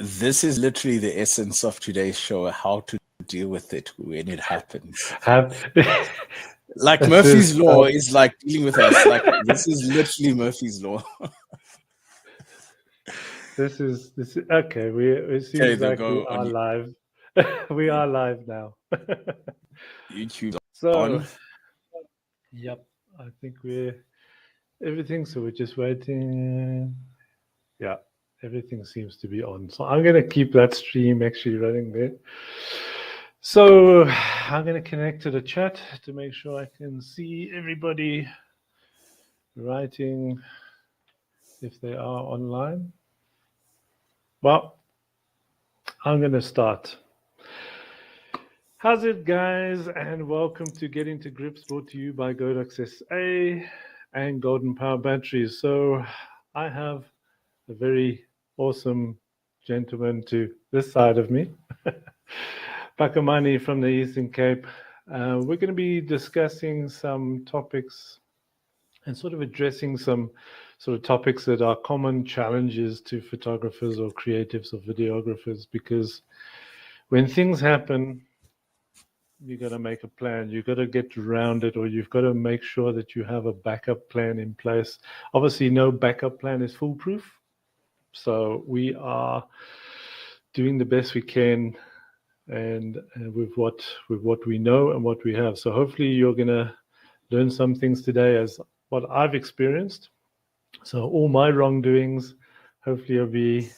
This is literally the essence of today's show, how to deal with it when it happens. Like Murphy's Law is like dealing with us. Like this is literally Murphy's Law. This is okay. It seems like we are live. We are live now. YouTube So, on. yep, I think everything. So we're just waiting. Yeah, everything seems to be on. So I'm gonna keep that stream actually running there. So I'm gonna connect to the chat to make sure I can see everybody writing if they are online. Well, I'm gonna start. How's it, guys? And welcome to Getting to Grips, brought to you by Godox SA and Golden Power Batteries. So I have a very awesome gentleman to this side of me, Pakamani from the Eastern Cape. We're going to be discussing some topics and sort of addressing some sort of topics that are common challenges to photographers or creatives or videographers, because when things happen, you got to make a plan. You got to get around it, or you've got to make sure that you have a backup plan in place. Obviously, no backup plan is foolproof. So we are doing the best we can, and with what we know and what we have. So hopefully, you're gonna learn some things today as what I've experienced. So all my wrongdoings, hopefully, will be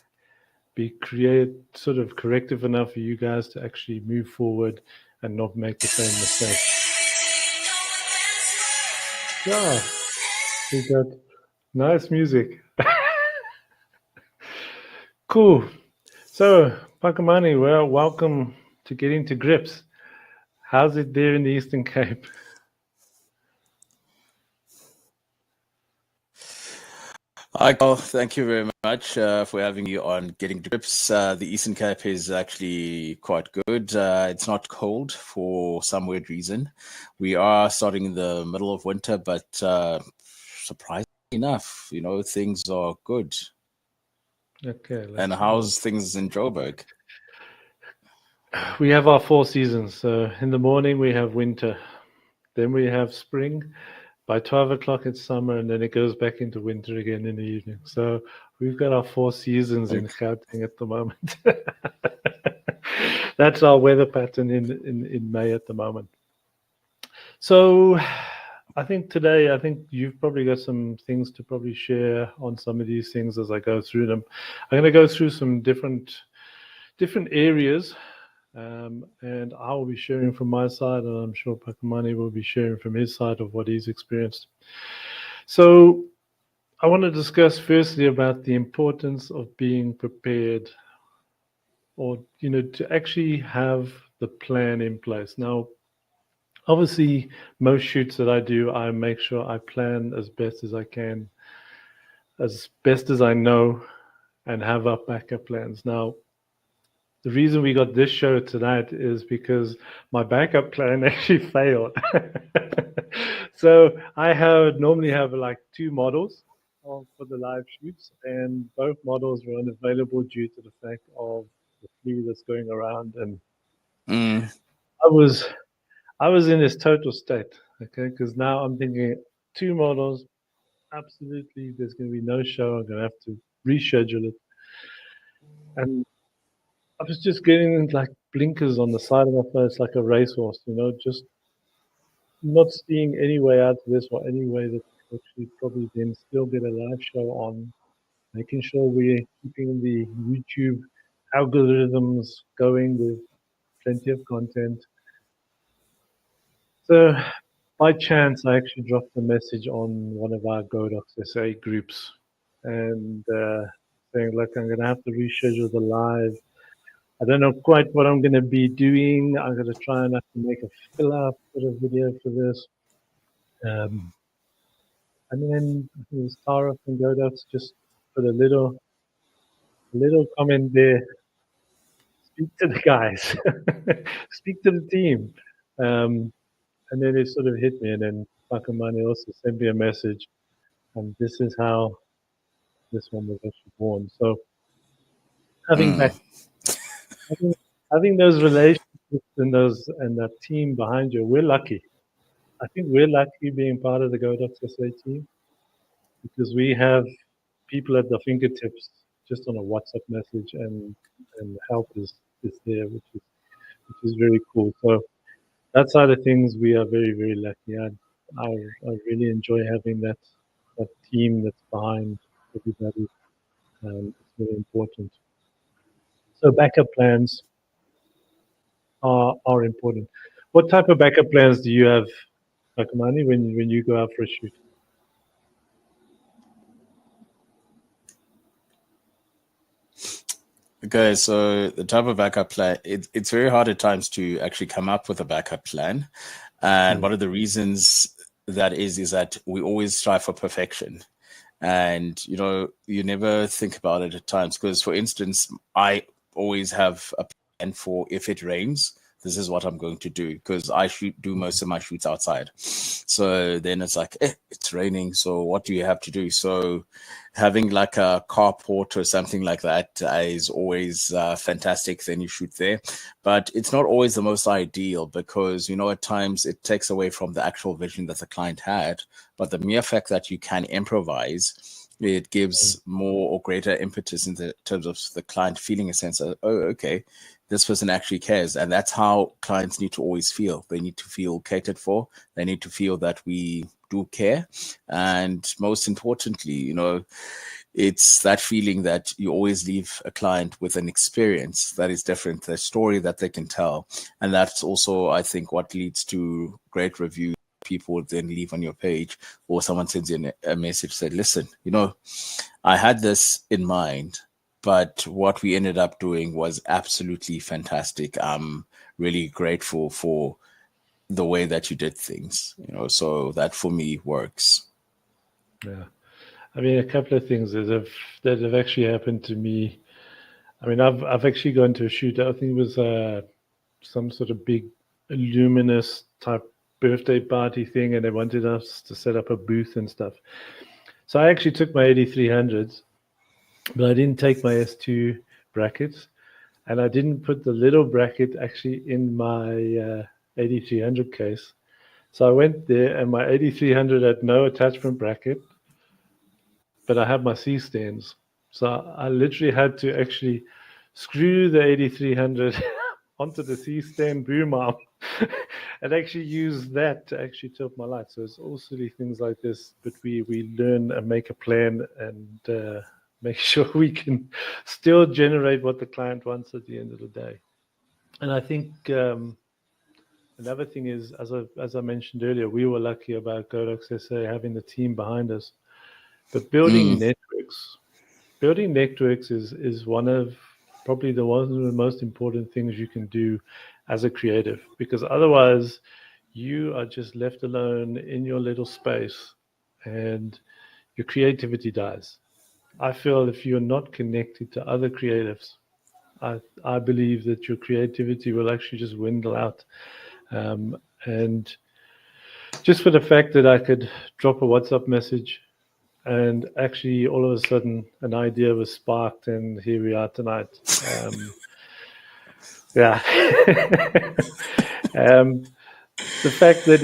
sort of corrective enough for you guys to actually move forward and not make the same mistake. Yeah, we got nice music. Cool. So, Pakamani, well, welcome to Getting to Grips. How's it there in the Eastern Cape? Hi, Carl. Thank you very much for having me on Getting to Grips. The Eastern Cape is actually quite good. It's not cold for some weird reason. We are starting in the middle of winter, but surprisingly enough, things are good. Okay. And how's things in Joburg? We have our 4 seasons. So in the morning we have winter, then we have spring. By 12 o'clock it's summer, and then it goes back into winter again in the evening. So we've got our 4 seasons in Gauteng at the moment. That's our weather pattern in May at the moment. So I think today, you've probably got some things to probably share on some of these things as I go through them. I'm going to go through some different areas, and I will be sharing from my side, and I'm sure Pakamani will be sharing from his side of what he's experienced. So I want to discuss firstly about the importance of being prepared, or to actually have the plan in place. Now, obviously, most shoots that I do, I make sure I plan as best as I can, as best as I know, and have up backup plans. Now, the reason we got this show tonight is because my backup plan actually failed. So I normally have like 2 models for the live shoots, and both models were unavailable due to the fact of the flu that's going around. And I was in this total state, okay, because now I'm thinking 2 models, absolutely, there's going to be no show. I'm going to have to reschedule it. And I was just getting like blinkers on the side of my face like a racehorse, just not seeing any way out of this, or any way that we actually probably then still get a live show on, making sure we're keeping the YouTube algorithms going with plenty of content. So by chance, I actually dropped a message on one of our Godox SA groups, and saying, look, I'm going to have to reschedule the live. I don't know quite what I'm going to be doing. I'm going to try and have to make a fill-up sort of video for this. And then it was Tara from Godox just put a little comment there. Speak to the guys. Speak to the team. And then it sort of hit me. And then Pakamani also sent me a message. And this is how this one was actually born. So having back, having those relationships and that team behind you. We're lucky. I think we're lucky being part of the Godox SA team because we have people at the fingertips just on a WhatsApp message, and help is there, which is very cool. So that side of things, we are very, very lucky. I really enjoy having that team that's behind everybody. It's very important. So backup plans are important. What type of backup plans do you have, Pakamani, when you go out for a shoot? Okay, so the type of backup plan, it's very hard at times to actually come up with a backup plan. And one of the reasons that is that we always strive for perfection. And, you never think about it at times. Because, for instance, I always have a plan for if it rains, this is what I'm going to do, because I do most of my shoots outside. So then it's like, it's raining. So what do you have to do? So having like a carport or something like that is always fantastic. Then you shoot there. But it's not always the most ideal because, at times it takes away from the actual vision that the client had. But the mere fact that you can improvise, it gives more or greater impetus in the terms of the client feeling a sense of, oh, okay, this person actually cares. And that's how clients need to always feel. They need to feel catered for. They need to feel that we do care. And most importantly, it's that feeling that you always leave a client with an experience that is different, the story that they can tell. And that's also, I think, what leads to great reviews. People would then leave on your page, or someone sends you a message, said, listen, I had this in mind, but what we ended up doing was absolutely fantastic. I'm really grateful for the way that you did things, so that for me works. Yeah. I mean, a couple of things that have actually happened to me. I mean, I've actually gone to a shoot. I think it was some sort of big luminous type birthday party thing, and they wanted us to set up a booth and stuff. So I actually took my 8300s, but I didn't take my S2 brackets, and I didn't put the little bracket actually in my 8300 case. So I went there, and my 8300 had no attachment bracket, but I had my C stands. So I literally had to actually screw the 8300 onto the C stand boom arm and actually use that to actually tilt my light. So it's all silly things like this, but we learn and make a plan and make sure we can still generate what the client wants at the end of the day. And I think another thing is, as I mentioned earlier, we were lucky about Godox SA having the team behind us. But building networks is one of probably the most important things you can do as a creative, because otherwise you are just left alone in your little space and your creativity dies. I feel if you're not connected to other creatives, I believe that your creativity will actually just dwindle out. And just for the fact that I could drop a WhatsApp message and actually all of a sudden an idea was sparked, and here we are tonight. Yeah. The fact that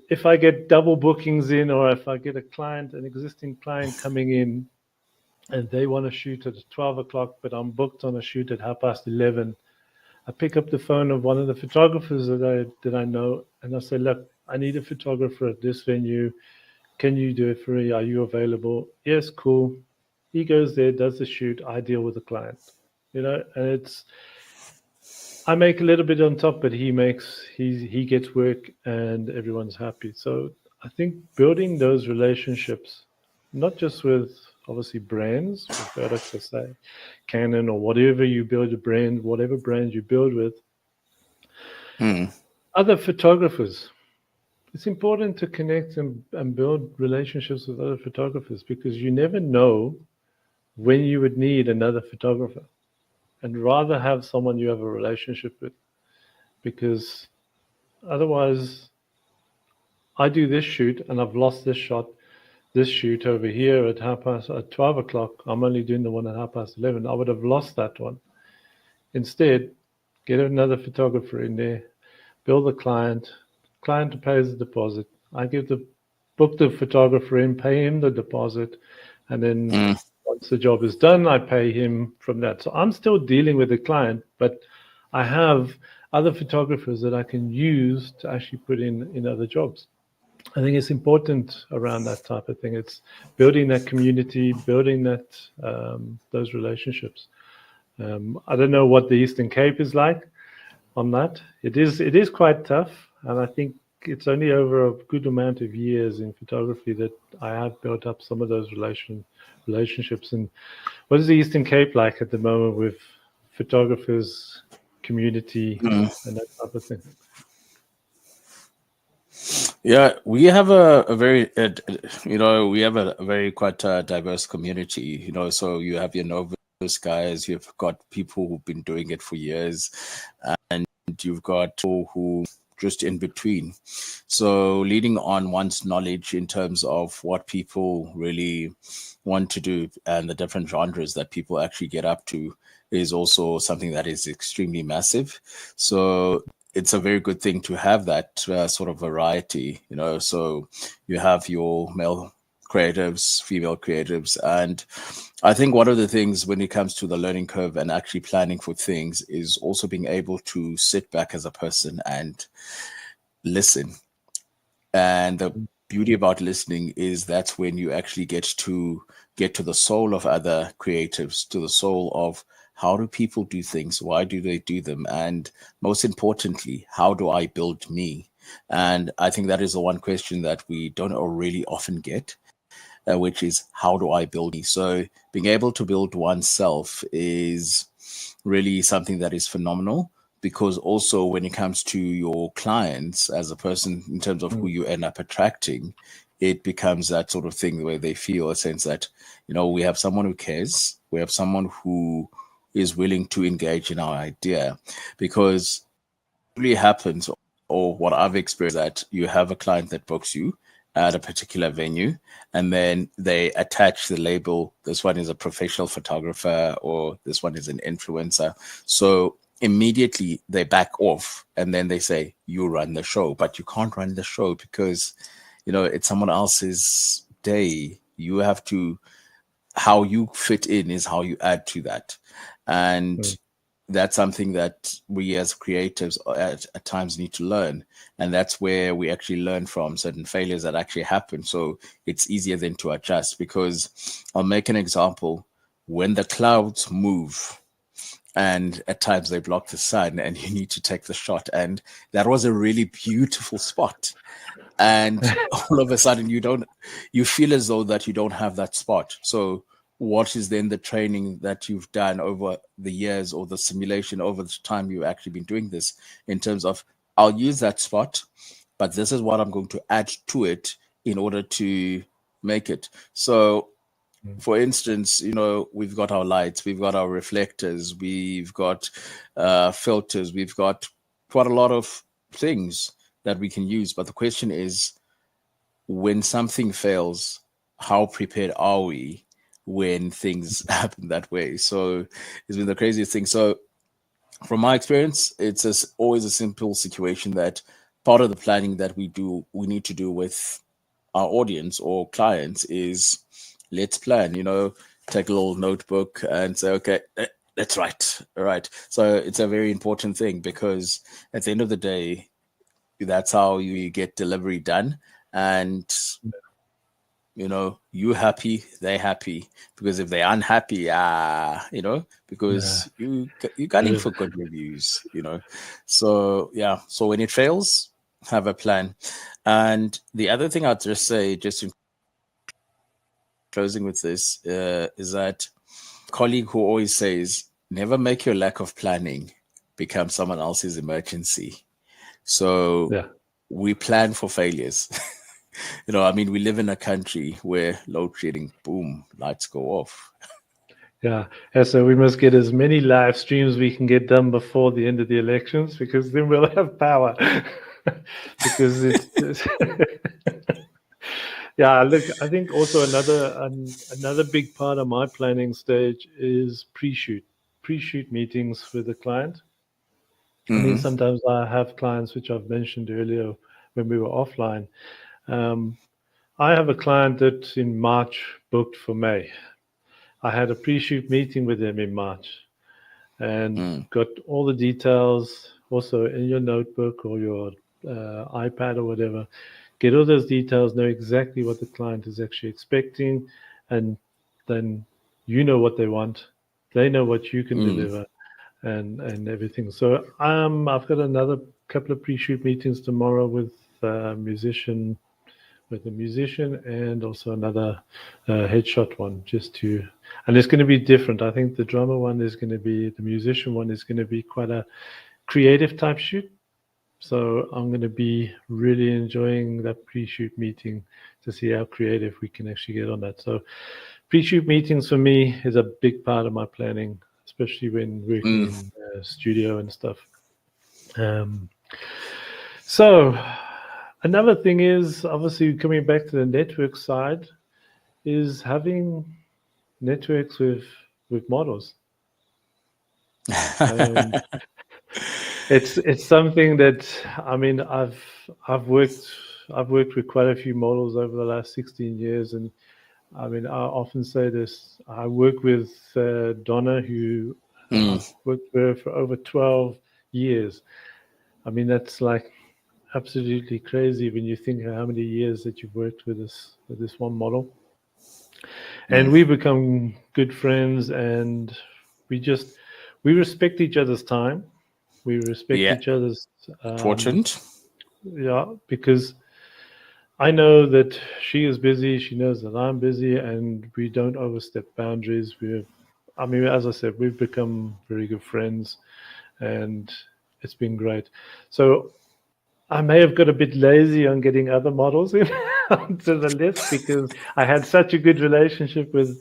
if I get double bookings in, or if I get an existing client coming in and they want to shoot at 12 o'clock, but I'm booked on a shoot at 11:30, I pick up the phone of one of the photographers that I know, and I say, look, I need a photographer at this venue. Can you do it for me? Are you available? Yes, cool. He goes there, does the shoot. I deal with the client, and I make a little bit on top, but he gets work and everyone's happy. So I think building those relationships, not just with obviously brands, with Godox SA, Canon, or whatever you build a brand, whatever brand you build with, other photographers. It's important to connect and build relationships with other photographers, because you never know when you would need another photographer, and rather have someone you have a relationship with, because otherwise I do this shoot and I've lost this shot, this shoot over here at 12 o'clock. I'm only doing the one at 11:30. I would have lost that one. Instead, get another photographer in there, bill the client pays the deposit. I book the photographer in, pay him the deposit, and then once the job is done, I pay him from that. So I'm still dealing with the client, but I have other photographers that I can use to actually put in other jobs. I think it's important around that type of thing. It's building that community, building those relationships. I don't know what the Eastern Cape is like on that. It is quite tough, and I think it's only over a good amount of years in photography that I have built up some of those relationships. And what is the Eastern Cape like at the moment with photographers, community, and that type of thing? Yeah, we have a very, we have a very quite diverse community, so you have your novice guys, you've got people who've been doing it for years, and you've got people who just in between. So leading on one's knowledge in terms of what people really want to do and the different genres that people actually get up to is also something that is extremely massive. So it's a very good thing to have that sort of variety, so you have your male creatives, female creatives. And I think one of the things when it comes to the learning curve and actually planning for things is also being able to sit back as a person and listen. And the beauty about listening is that's when you actually get to the soul of other creatives, to the soul of how do people do things? Why do they do them? And most importantly, how do I build me? And I think that is the one question that we don't really often get, which is how do I build me? So being able to build oneself is really something that is phenomenal, because also when it comes to your clients as a person, in terms of who you end up attracting, it becomes that sort of thing where they feel a sense that, we have someone who cares, we have someone who is willing to engage in our idea. Because it really happens, or what I've experienced, that you have a client that books you at a particular venue, and then they attach the label, this one is a professional photographer, or this one is an influencer. So immediately they back off, and then they say, you run the show. But you can't run the show because, it's someone else's day. You have to, how you fit in is how you add to that. And that's something that we as creatives at times need to learn. And that's where we actually learn from certain failures that actually happen. So it's easier then to adjust, because I'll make an example. When the clouds move and at times they block the sun and you need to take the shot, and that was a really beautiful spot, and all of a sudden you feel as though that you don't have that spot. So what is then the training that you've done over the years, or the simulation over the time you've actually been doing this, in terms of, I'll use that spot, but this is what I'm going to add to it in order to make it. So for instance, we've got our lights, we've got our reflectors, we've got filters, we've got quite a lot of things that we can use. But the question is, when something fails, how prepared are we when things happen that way? So it's been the craziest thing. So from my experience, it's always a simple situation that part of the planning that we need to do with our audience or clients is, let's plan, take a little notebook and say, okay, that's right. All right. So it's a very important thing, because at the end of the day, that's how you get delivery done. And you happy, they happy. Because if they're unhappy, because you're gunning for good reviews, So yeah, so when it fails, have a plan. And the other thing I'd just say, just in closing with this, is that colleague who always says, never make your lack of planning become someone else's emergency. So we plan for failures. We live in a country where load shedding, boom, lights go off. Yeah. So we must get as many live streams we can get done before the end of the elections, because then we'll have power. Because it's yeah, look, I think also another big part of my planning stage is pre-shoot pre-shoot meetings with the client. I mean, sometimes I have clients, which I've mentioned earlier when we were offline. I have a client that in March booked for May. I had a pre-shoot meeting with him in March and got all the details also in your notebook or your iPad or whatever. Get all those details, know exactly what the client is actually expecting, and then you know what they want. They know what you can deliver and everything. So I've got another couple of pre-shoot meetings tomorrow with a musician and also another headshot one, and it's going to be different. I think the the musician one is going to be quite a creative type shoot. So I'm going to be really enjoying that pre-shoot meeting to see how creative we can actually get on that. So pre-shoot meetings for me is a big part of my planning, especially when working in studio and stuff. So another thing is, obviously, coming back to the network side, is having networks with models. It's something that, I mean, I've worked with quite a few models over the last 16 years, and I mean, I often say this. I work with Donna, who I've worked with her for over 12 years. I mean, that's like absolutely crazy when you think of how many years that you've worked with this one model. And we become good friends, and we respect each other's time. We respect each other's fortunate. Yeah, because I know that she is busy. She knows that I'm busy, and we don't overstep boundaries. I mean, as I said, we've become very good friends, and it's been great. So I may have got a bit lazy on getting other models in onto the list because I had such a good relationship with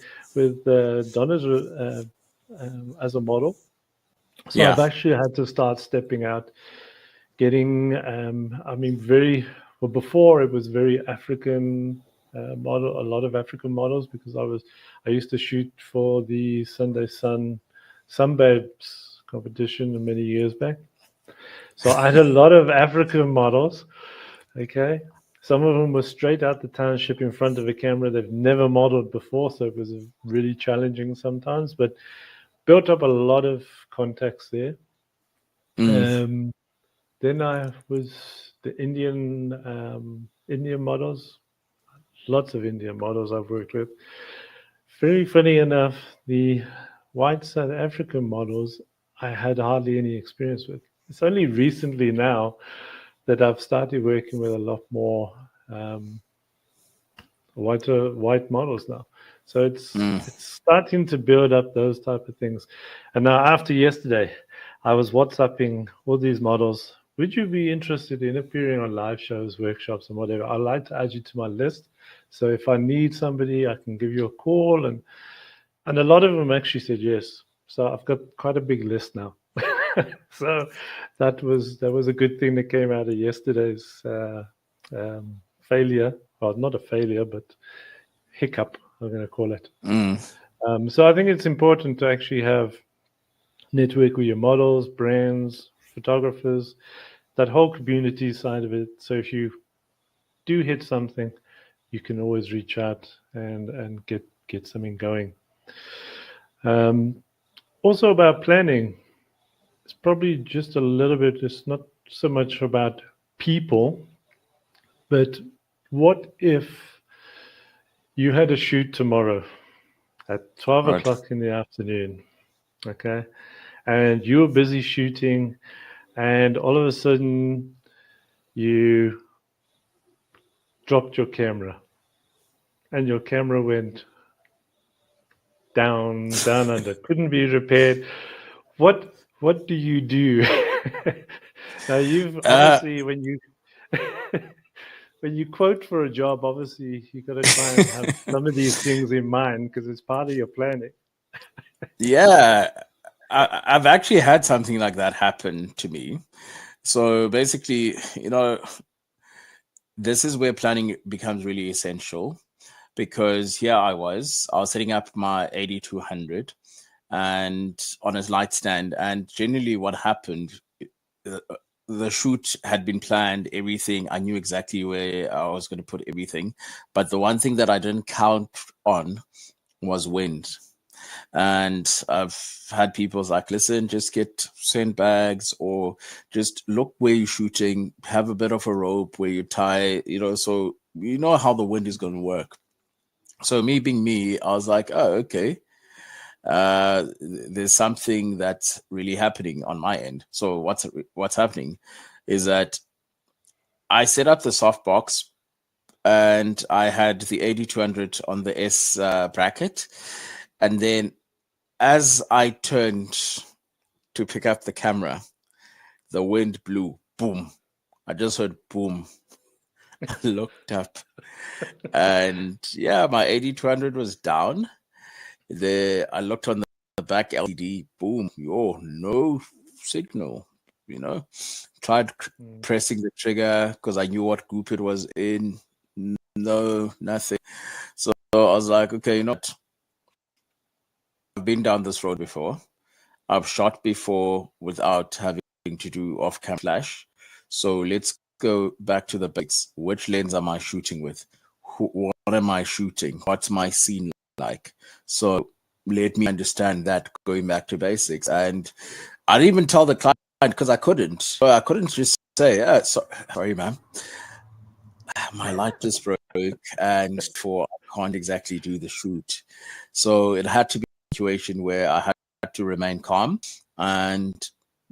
Donna's as a model. So I've actually had to start stepping out, getting. I mean, before it was very African model, a lot of African models, because I used to shoot for the Sunday Sun Sunbabes competition many years back. So I had a lot of African models. Okay. Some of them were straight out the township in front of a camera. They've never modeled before, so it was really challenging sometimes, but built up a lot of contacts there. Then I was the Indian models. Lots of Indian models I've worked with. Very funny enough, the white South African models I had hardly any experience with. It's only recently now that I've started working with a lot more white models now. So it's starting to build up those type of things. And now after yesterday, I was WhatsApping all these models. Would you be interested in appearing on live shows, workshops, and whatever? I'd like to add you to my list. So if I need somebody, I can give you a call. And a lot of them actually said yes. So I've got quite a big list now. So that was a good thing that came out of yesterday's failure. Well, not a failure, but hiccup, I'm going to call it. So I think it's important to actually have network with your models, brands, photographers, that whole community side of it. So if you do hit something, you can always reach out and get something going. Also about planning, it's probably just a little bit, it's not so much about people, but what if you had a shoot tomorrow at 12 o'clock in the afternoon, okay? And you were busy shooting, and all of a sudden you dropped your camera, and your camera went down under, couldn't be repaired. What do you do? Now you've obviously when you quote for a job, obviously you got to try and have some of these things in mind because it's part of your planning. Yeah, I've actually had something like that happen to me. So basically, this is where planning becomes really essential, because here I was setting up my 8200, and on his nightstand. And generally what happened, the shoot had been planned, everything. I knew exactly where I was going to put everything. But the one thing that I didn't count on was wind. And I've had people like, listen, just get sandbags, or just look where you're shooting, have a bit of a rope where you tie, so you know how the wind is going to work. So me being me, I was like, oh, okay. There's something that's really happening on my end. So what's happening is that I set up the softbox, and I had the 8200 on the S bracket, and then as I turned to pick up the camera, the wind blew. Boom. I just heard boom. I looked up, and yeah, my 8200 was down. I looked on the back LCD. Boom. No signal. Tried pressing the trigger because I knew what group it was in. No, nothing. So I was like, okay, what? I've been down this road before. I've shot before without having to do off-cam flash. So let's go back to the basics. Which lens am I shooting with? What am I shooting? What's my scene like? So let me understand that, going back to basics. And I didn't even tell the client because I couldn't. So I couldn't just say, sorry, ma'am. My light just broke, and I can't exactly do the shoot. So it had to be a situation where I had to remain calm and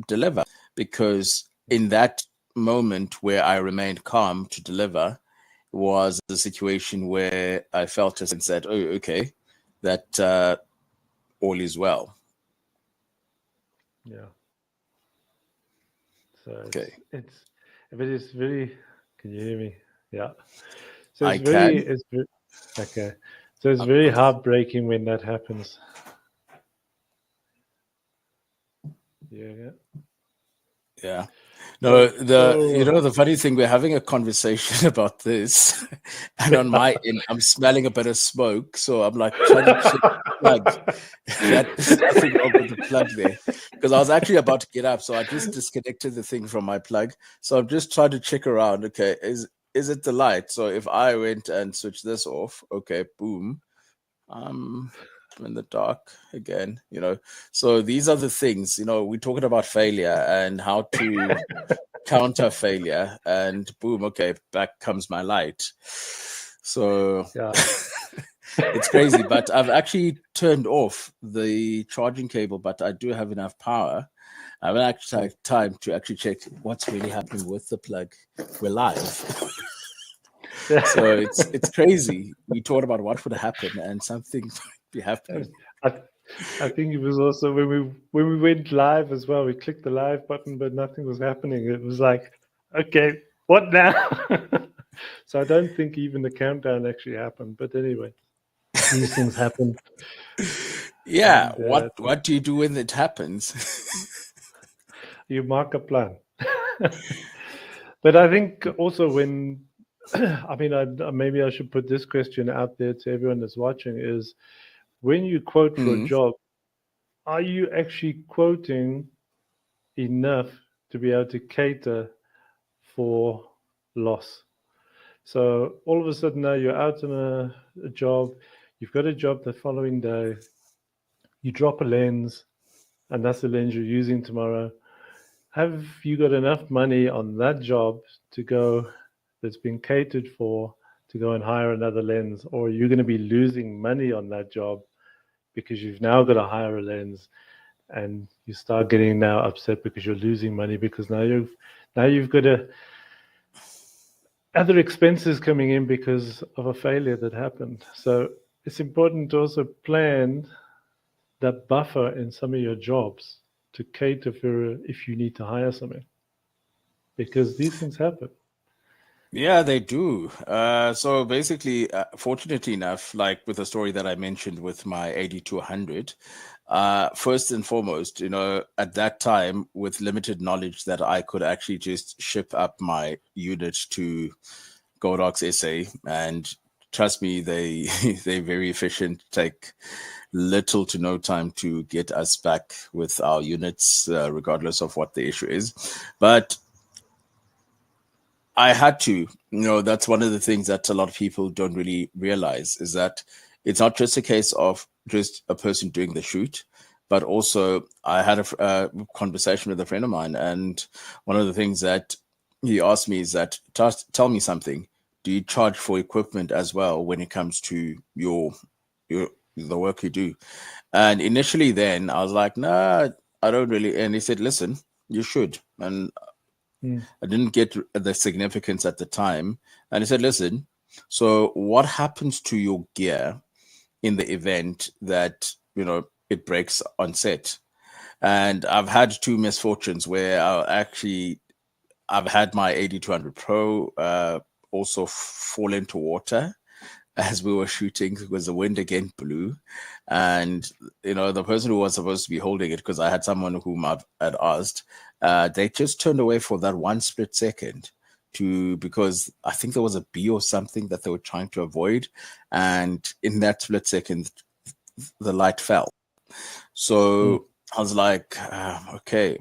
deliver, because in that moment where I remained calm to deliver was a situation where I felt and said, oh, okay, that all is well. Yeah. So it's very, can you hear me? Yeah. So it's okay. So it's very heartbreaking when that happens. Yeah. No, the funny thing, we're having a conversation about this, and on my end, I'm smelling a bit of smoke. So I'm like trying to check the plug. There's nothing wrong with the plug there, because I was actually about to get up, so I just disconnected the thing from my plug. So I'm just trying to check around. Okay, is it the light? So if I went and switched this off, okay, boom, in the dark again, so these are the things, we're talking about failure and how to counter failure, and boom, okay, back comes my light. So yeah. It's crazy, but I've actually turned off the charging cable, but I do have enough power. I haven't actually had time to actually check what's really happening with the plug. We're live. So it's crazy. We talked about what would happen, and something might be happening. I think it was also when we went live as well. We clicked the live button, but nothing was happening. It was like, okay, what now? So I don't think even the countdown actually happened. But anyway, these things happen. Yeah. And, what do you do when it happens? You mark a plan. But I think also when, maybe I should put this question out there to everyone that's watching is, when you quote for a job, are you actually quoting enough to be able to cater for loss? So all of a sudden now you're out on a job, you've got a job the following day, you drop a lens, and that's the lens you're using tomorrow. Have you got enough money on that job to go, that's been catered for, to go and hire another lens? Or are you going to be losing money on that job because you've now got to hire a lens, and you start getting now upset because you're losing money because now you've got other expenses coming in because of a failure that happened. So it's important to also plan that buffer in some of your jobs to cater for if you need to hire something, because these things happen. Yeah, they do. So basically, fortunately enough, like with the story that I mentioned with my 8200, first and foremost, at that time, with limited knowledge, that I could actually just ship up my unit to Godox SA and trust me, they're very efficient, take little to no time to get us back with our units, regardless of what the issue is. But I had to, that's one of the things that a lot of people don't really realize, is that it's not just a case of just a person doing the shoot, but also I had a conversation with a friend of mine, and one of the things that he asked me is that, tell me something. Do you charge for equipment as well when it comes to your the work you do? And initially, then I was like, nah, I don't really. And he said, listen, you should. And I didn't get the significance at the time. And he said, listen, so what happens to your gear in the event that, it breaks on set? And I've had two misfortunes where I've had my 8200 Pro also fall into water as we were shooting, because the wind again blew. And, the person who was supposed to be holding it, because I had someone whom I had asked, they just turned away for that one split second because I think there was a bee or something that they were trying to avoid. And in that split second, the light fell. So I was like, okay,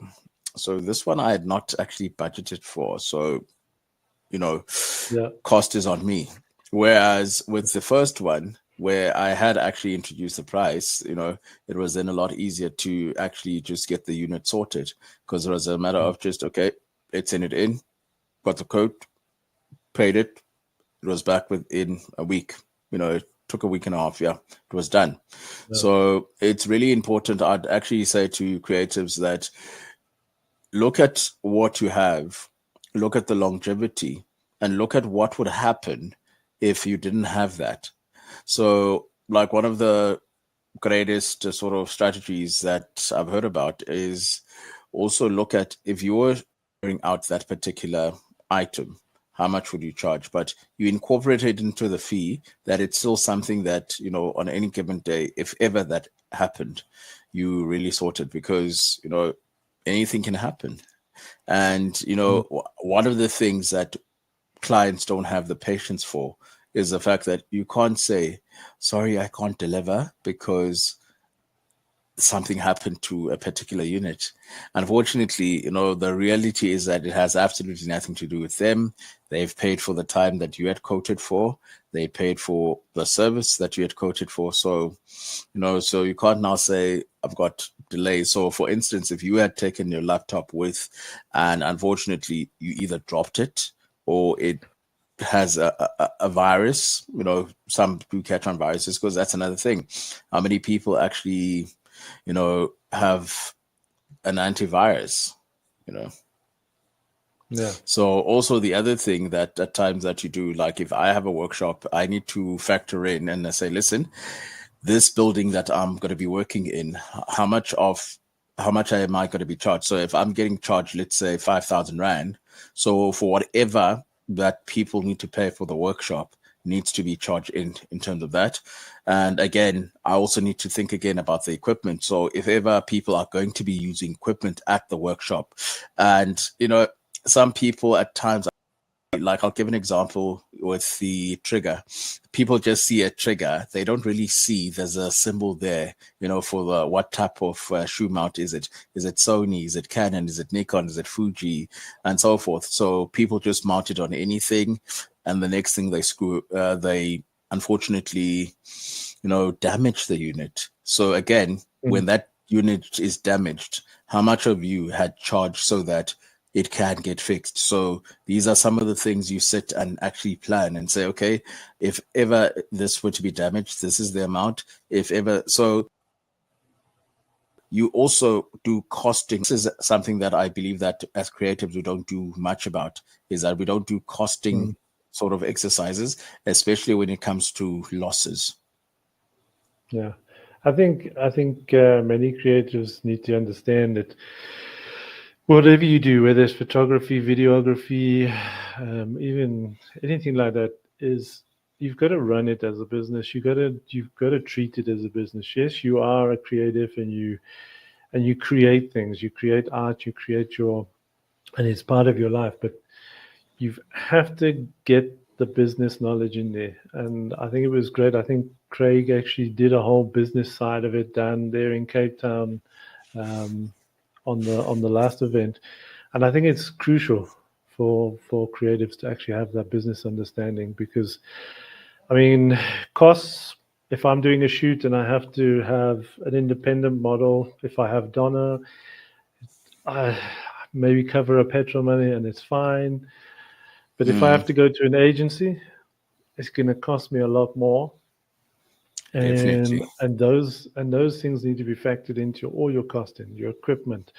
so this one I had not actually budgeted for. So, cost is on me. Whereas with the first one, where I had actually introduced the price, it was then a lot easier to actually just get the unit sorted, because it was a matter of just, okay, let's send it in, got the code, paid it, it was back within a week. It took a week and a half. Yeah, it was done. Yeah. So it's really important. I'd actually say to creatives that look at what you have, look at the longevity, and look at what would happen if you didn't have that. So, like, one of the greatest sort of strategies that I've heard about is also look at, if you were carrying out that particular item, how much would you charge? But you incorporate it into the fee, that it's still something that, on any given day, if ever that happened, you really sort it, because, anything can happen. And, one of the things that clients don't have the patience for is the fact that you can't say, sorry, I can't deliver because something happened to a particular unit. Unfortunately, the reality is that it has absolutely nothing to do with them. They've paid for the time that you had quoted for. They paid for the service that you had quoted for. So, so you can't now say, I've got delays. So, for instance, if you had taken your laptop with, and unfortunately you either dropped it or it has a virus, some do catch on viruses, because that's another thing. How many people actually, have an antivirus, Yeah. So also the other thing that at times that you do, like if I have a workshop, I need to factor in and I say, listen, this building that I'm going to be working in, how much am I going to be charged? So if I'm getting charged, let's say 5,000 Rand, so for whatever that people need to pay for the workshop needs to be charged in terms of that. And again, I also need to think again about the equipment. So if ever people are going to be using equipment at the workshop, and, some people at times, like I'll give an example with the trigger. People just see a trigger. They don't really see there's a symbol there, for the what type of shoe mount is it? Is it Sony? Is it Canon? Is it Nikon? Is it Fuji? And so forth. So people just mount it on anything. And the next thing they unfortunately, damage the unit. So again, when that unit is damaged, how much of you had charged so that it can get fixed? So these are some of the things you sit and actually plan and say, okay, if ever this were to be damaged, this is the amount. If ever, so you also do costing. This is something that I believe that as creatives, we don't do much about, is that we don't do costing sort of exercises, especially when it comes to losses. Yeah. I think many creatives need to understand that whatever you do, whether it's photography, videography, even anything like that, is you've got to run it as a business. You've got to treat it as a business. Yes, you are a creative, and you create things. You create art. You create and it's part of your life. But you have to get the business knowledge in there, and I think it was great. I think Craig actually did a whole business side of it down there in Cape Town um, on the last event, and I think it's crucial for creatives to actually have that business understanding because, I mean, costs. If I'm doing a shoot and I have to have an independent model, if I have Donna, I maybe cover a petrol money and it's fine. But if I Mm, have to go to an agency, it's going to cost me a lot more, and definitely. those things need to be factored into all your costing, your equipment,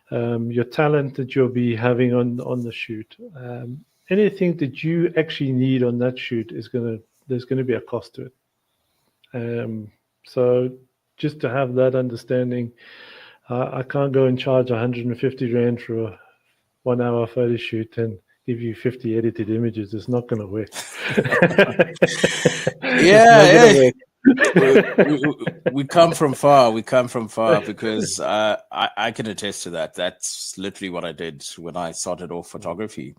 your talent that you'll be having on the shoot. Anything that you actually need on that shoot is there's going to be a cost to it. So just to have that understanding, I can't go and charge 150 rand for a 1 hour photo shoot and give you 50 edited images. It's not going to work. It's not going Yeah, to we, work. we come from far. We come from far because I can attest to that. That's literally what I did when I started off photography.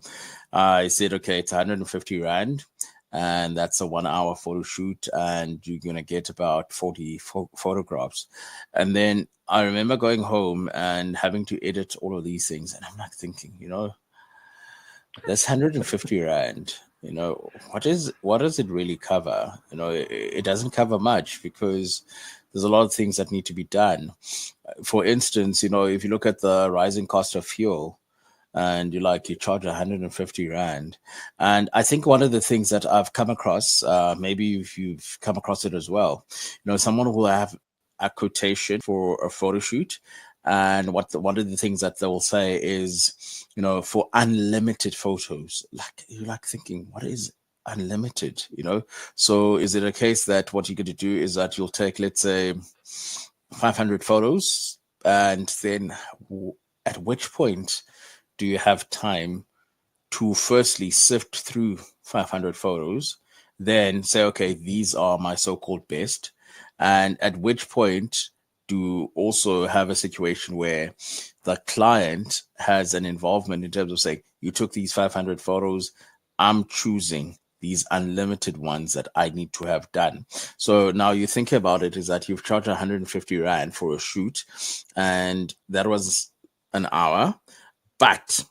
I said, okay, it's 150 Rand, and that's a 1 hour photo shoot, and you're going to get about 40 photographs. And then I remember going home and having to edit all of these things. And I'm like thinking, that's 150 Rand. What does it really cover? It doesn't cover much because there's a lot of things that need to be done. For instance, if you look at the rising cost of fuel and you charge 150 Rand. And I think one of the things that I've come across, maybe if you've come across it as well, someone will have a quotation for a photo shoot. And one of the things that they'll say is, for unlimited photos, like you're like thinking, what is unlimited? So is it a case that what you're going to do is that you'll take, let's say, 500 photos, and then at which point do you have time to firstly sift through 500 photos, then say, okay, these are my so-called best, and at which point do also have a situation where the client has an involvement in terms of saying, you took these 500 photos, I'm choosing these unlimited ones that I need to have done. So now you think about it, is that you've charged 150 Rand for a shoot, and that was an hour, but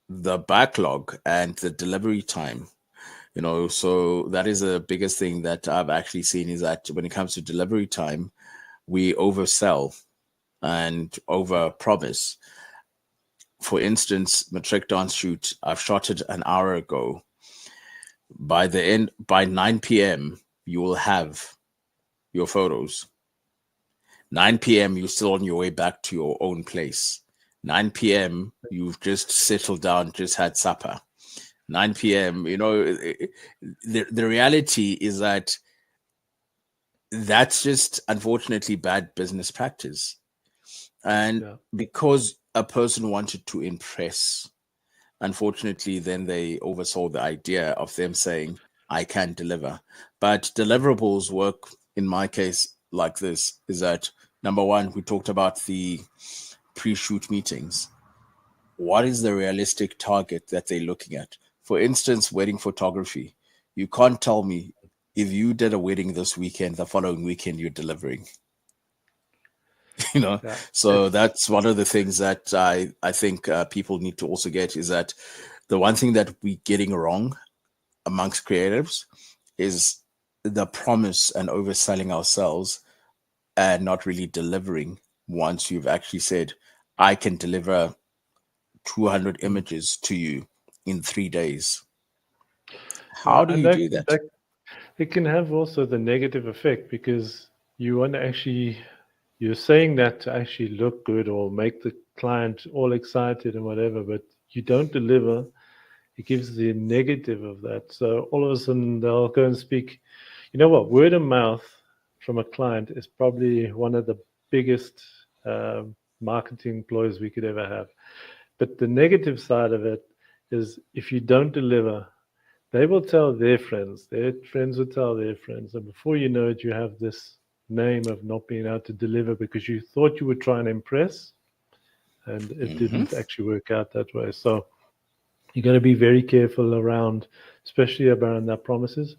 the backlog and the delivery time, so that is the biggest thing that I've actually seen, is that when it comes to delivery time, we oversell and over promise. For instance, Matric Dance shoot, I've shot it an hour ago. By 9 p.m., you will have your photos. 9 p.m., you're still on your way back to your own place. 9 p.m., you've just settled down, just had supper. 9 p.m., the reality is that that's just unfortunately bad business practice. And Yeah. because a person wanted to impress, unfortunately, then they oversaw the idea of them saying, I can deliver. But deliverables work, in my case, like this, is that number one, we talked about the pre-shoot meetings. What is the realistic target that they're looking at? For instance, wedding photography. You can't tell me if you did a wedding this weekend, the following weekend you're delivering. Yeah. So It's that's one of the things that I think people need to also get, is that the one thing that we're getting wrong amongst creatives is the promise and overselling ourselves and not really delivering once you've actually said, I can deliver 200 images to you in 3 days. yeah, How do and you do that? that it can have also the negative effect because you want to actually you're saying that to actually look good or make the client all excited and whatever, but you don't deliver. It gives the negative of that. So all of a sudden they'll go and speak. You know what? Word of mouth from a client is probably one of the biggest marketing ploys we could ever have. But the negative side of it is if you don't deliver, they will tell their friends will tell their friends. And before you know it, you have this name of not being able to deliver because you thought you were trying to impress and it Hmm. didn't actually work out that way. So You got to be very careful around, especially around that promises.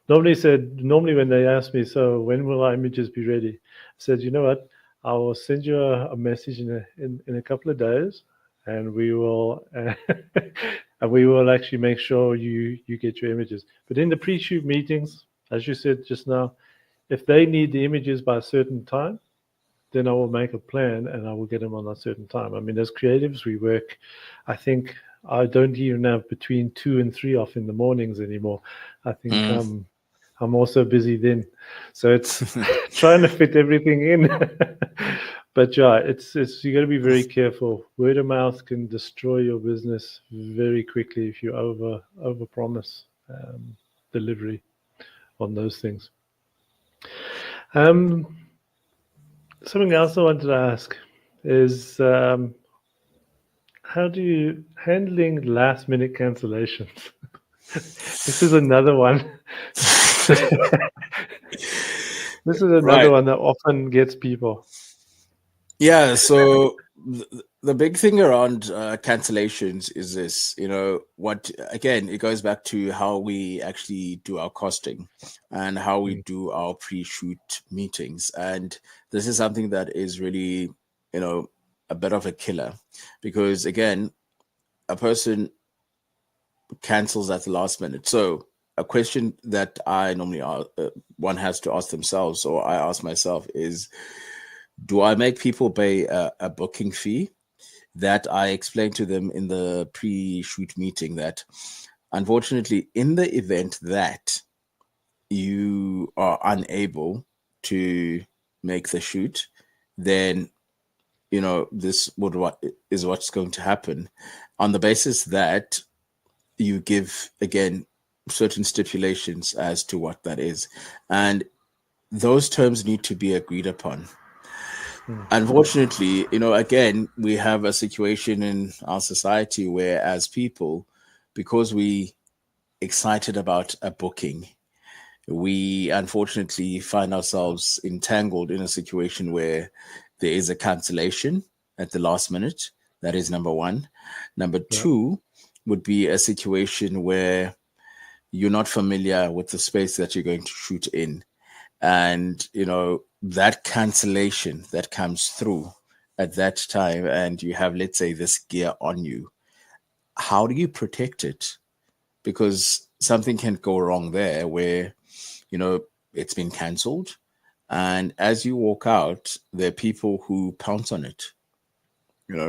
Normally when they ask me, so when will our images be ready? I said, you know what? I will send you a message in a couple of days, and we will and we will actually make sure you get your images. But in the pre-shoot meetings, as you said just now, if they need the images by a certain time, then I will make a plan and I will get them on a certain time. I mean, as creatives, we work, I think I don't even have between 2 and 3 off in the mornings anymore. I think Mm. I'm also busy then. So it's trying to fit everything in. But yeah, it's you got to be very careful. Word of mouth can destroy your business very quickly if you over promise delivery on those things. Um, Something else I wanted to ask is how do you handling last minute cancellations? This is another one. This is another Right. one that often gets people. Yeah. So the big thing around cancellations is this, what, again, it goes back to how we actually do our costing and how we Mm, do our pre-shoot meetings. And this is something that is really, a bit of a killer because, again, a person cancels at the last minute. So a question that I normally one has to ask themselves, or I ask myself, is do I make people pay a booking fee? That I explained to them in the pre-shoot meeting that unfortunately, in the event that you are unable to make the shoot, then this would what is what's going to happen on the basis that you give again certain stipulations as to what that is, and those terms need to be agreed upon. mm, Unfortunately, again, we have a situation in our society where, as people, because we excited about a booking, we unfortunately find ourselves entangled in a situation where there is a cancellation at the last minute. That is number one. Number yeah, two would be a situation where you're not familiar with the space that you're going to shoot in, and that cancellation that comes through at that time, and you have, let's say, this gear on you, how do you protect it? Because something can go wrong there where you know it's been cancelled, and as you walk out there are people who pounce on it.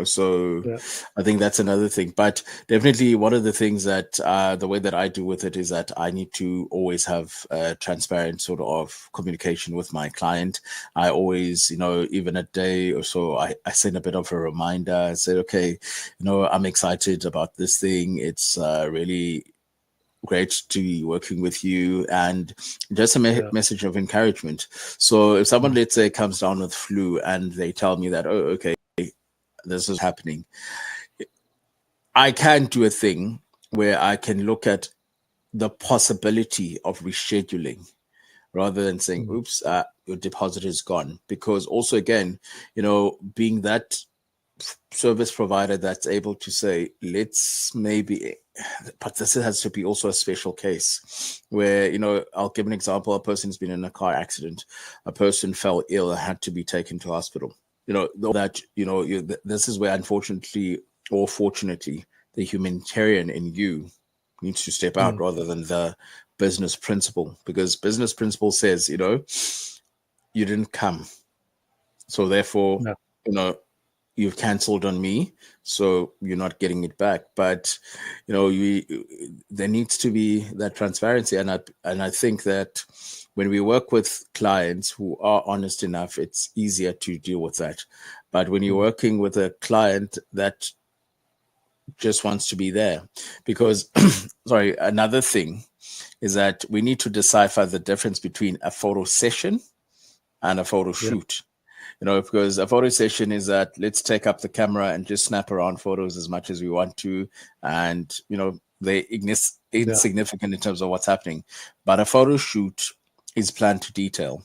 So yeah, I think that's another thing. But definitely, one of the things that the way that I do with it is that I need to always have transparent sort of communication with my client. I always, even a day or so, I send a bit of a reminder. I say, okay, I'm excited about this thing. It's really great to be working with you, and just a yeah, message of encouragement. So if someone, mm, let's say, comes down with flu and they tell me that, oh, okay, this is happening, I can do a thing where I can look at the possibility of rescheduling rather than saying, mm, oops, your deposit is gone. Because also, again, being that service provider that's able to say, let's maybe, but this has to be also a special case where, I'll give an example. A person's been in a car accident, a person fell ill and had to be taken to hospital. That, this is where, unfortunately or fortunately, the humanitarian in you needs to step out mm, rather than the business principle, because business principle says, you didn't come. So therefore, yeah, you know, you've cancelled on me, so you're not getting it back. But you there needs to be that transparency, and I think that when we work with clients who are honest enough, it's easier to deal with that. But when you're mm, working with a client that just wants to be there, because sorry, another thing is that we need to decipher the difference between a photo session and a photo yeah, shoot. Because a photo session is that let's take up the camera and just snap around photos as much as we want to. And, they're yeah, insignificant in terms of what's happening. But a photo shoot is planned to detail.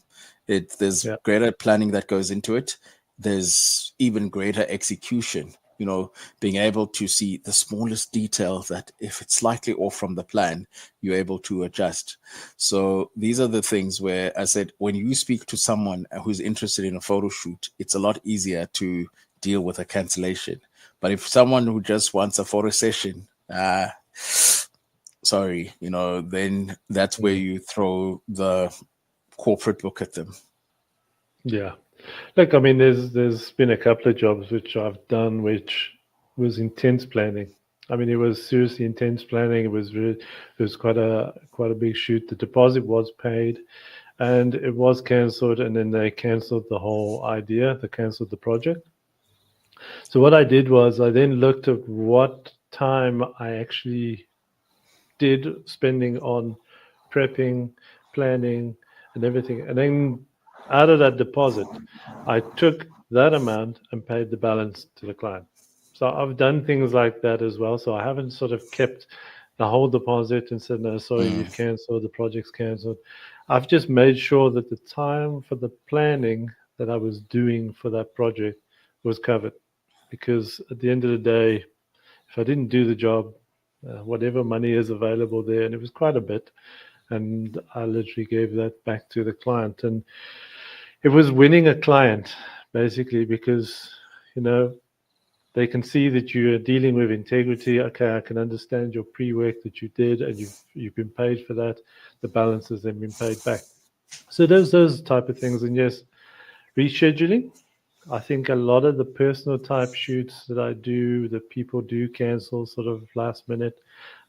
There's yeah, greater planning that goes into it. There's even greater execution being able to see the smallest detail that if it's slightly off from the plan, you're able to adjust. So these are the things where I said, when you speak to someone who's interested in a photo shoot, it's a lot easier to deal with a cancellation. But if someone who just wants a photo session, sorry, then that's where you throw the corporate book at them. Yeah. Look, I mean, there's been a couple of jobs which I've done, which was intense planning. I mean, it was seriously intense planning. It was quite a big shoot. The deposit was paid, and it was cancelled, and then they cancelled the whole idea. They cancelled the project. So what I did was I then looked at what time I actually did spending on prepping, planning, and everything, and then out of that deposit, I took that amount and paid the balance to the client. So I've done things like that as well. So I haven't sort of kept the whole deposit and said, no, sorry, you've cancelled, the project's cancelled. I've just made sure that the time for the planning that I was doing for that project was covered. Because at the end of the day, if I didn't do the job, whatever money is available there, and it was quite a bit, and I literally gave that back to the client. And it was winning a client, basically, because, they can see that you're dealing with integrity. Okay, I can understand your pre-work that you did, and you've been paid for that. The balance has then been paid back. So those type of things. And yes, rescheduling. I think a lot of the personal type shoots that I do, that people do cancel sort of last minute,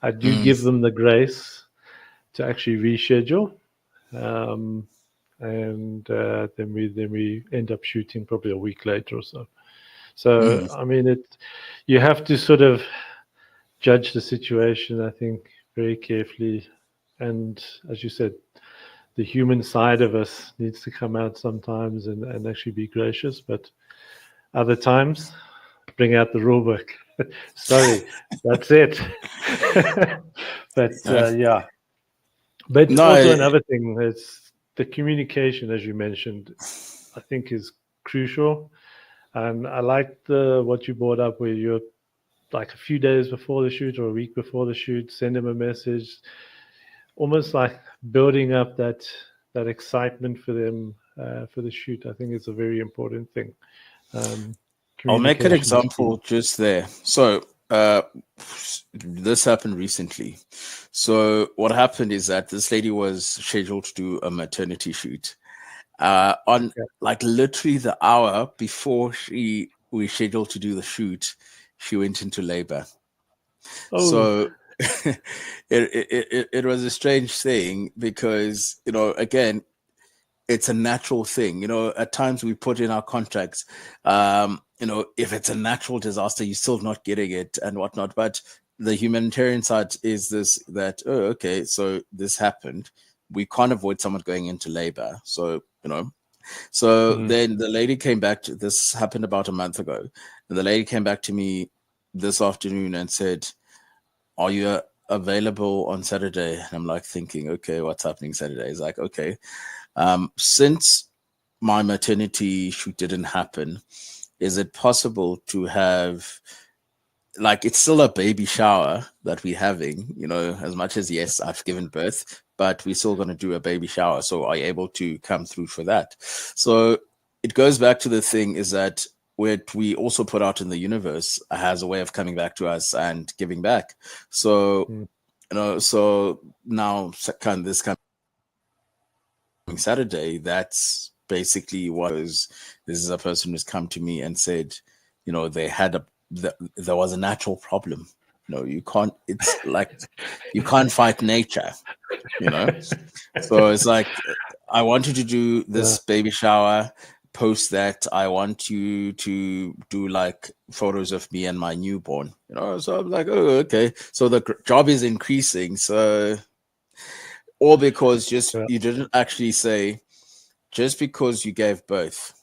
I do give them the grace to actually reschedule. And then we end up shooting probably a week later or so. So I mean, you have to sort of judge the situation, I think, very carefully. And as you said, the human side of us needs to come out sometimes and actually be gracious, but other times bring out the rule book. Sorry, that's it. But yeah. But No, also another thing is the communication, as you mentioned, I think is crucial. And I liked what you brought up, where you're like a few days before the shoot or a week before the shoot, send them a message, almost like building up that excitement for them for the shoot. I think it's a very important thing. I'll make an Communication is example just there. So this happened recently. So what happened is that this lady was scheduled to do a maternity shoot. On like literally the hour before we scheduled to do the shoot, she went into labor. Oh, So it was a strange thing because, again, it's a natural thing. At times we put in our contracts, if it's a natural disaster, you're still not getting it and whatnot. But the humanitarian side is this, that, oh, okay, so this happened. We can't avoid someone going into labor. So, then the lady came back to, this happened about a month ago. And the lady came back to me this afternoon and said, are you available on Saturday? And I'm like thinking, okay, what's happening Saturday? He's like, okay, since my maternity shoot didn't happen, is it possible to have, like, it's still a baby shower that we're having, as much as, yes, I've given birth, but we're still going to do a baby shower. So are you able to come through for that? So it goes back to the thing is that what we also put out in the universe has a way of coming back to us and giving back. So, so now this coming Saturday, that's basically what is. This is a person who's come to me and said, they had there was a natural problem. You can't, it's like, you can't fight nature, So it's like, I want you to do this baby shower. Post that I want you to do like photos of me and my newborn, so I'm like, oh, okay, so the job is increasing. So all because you didn't actually say, just because you gave birth,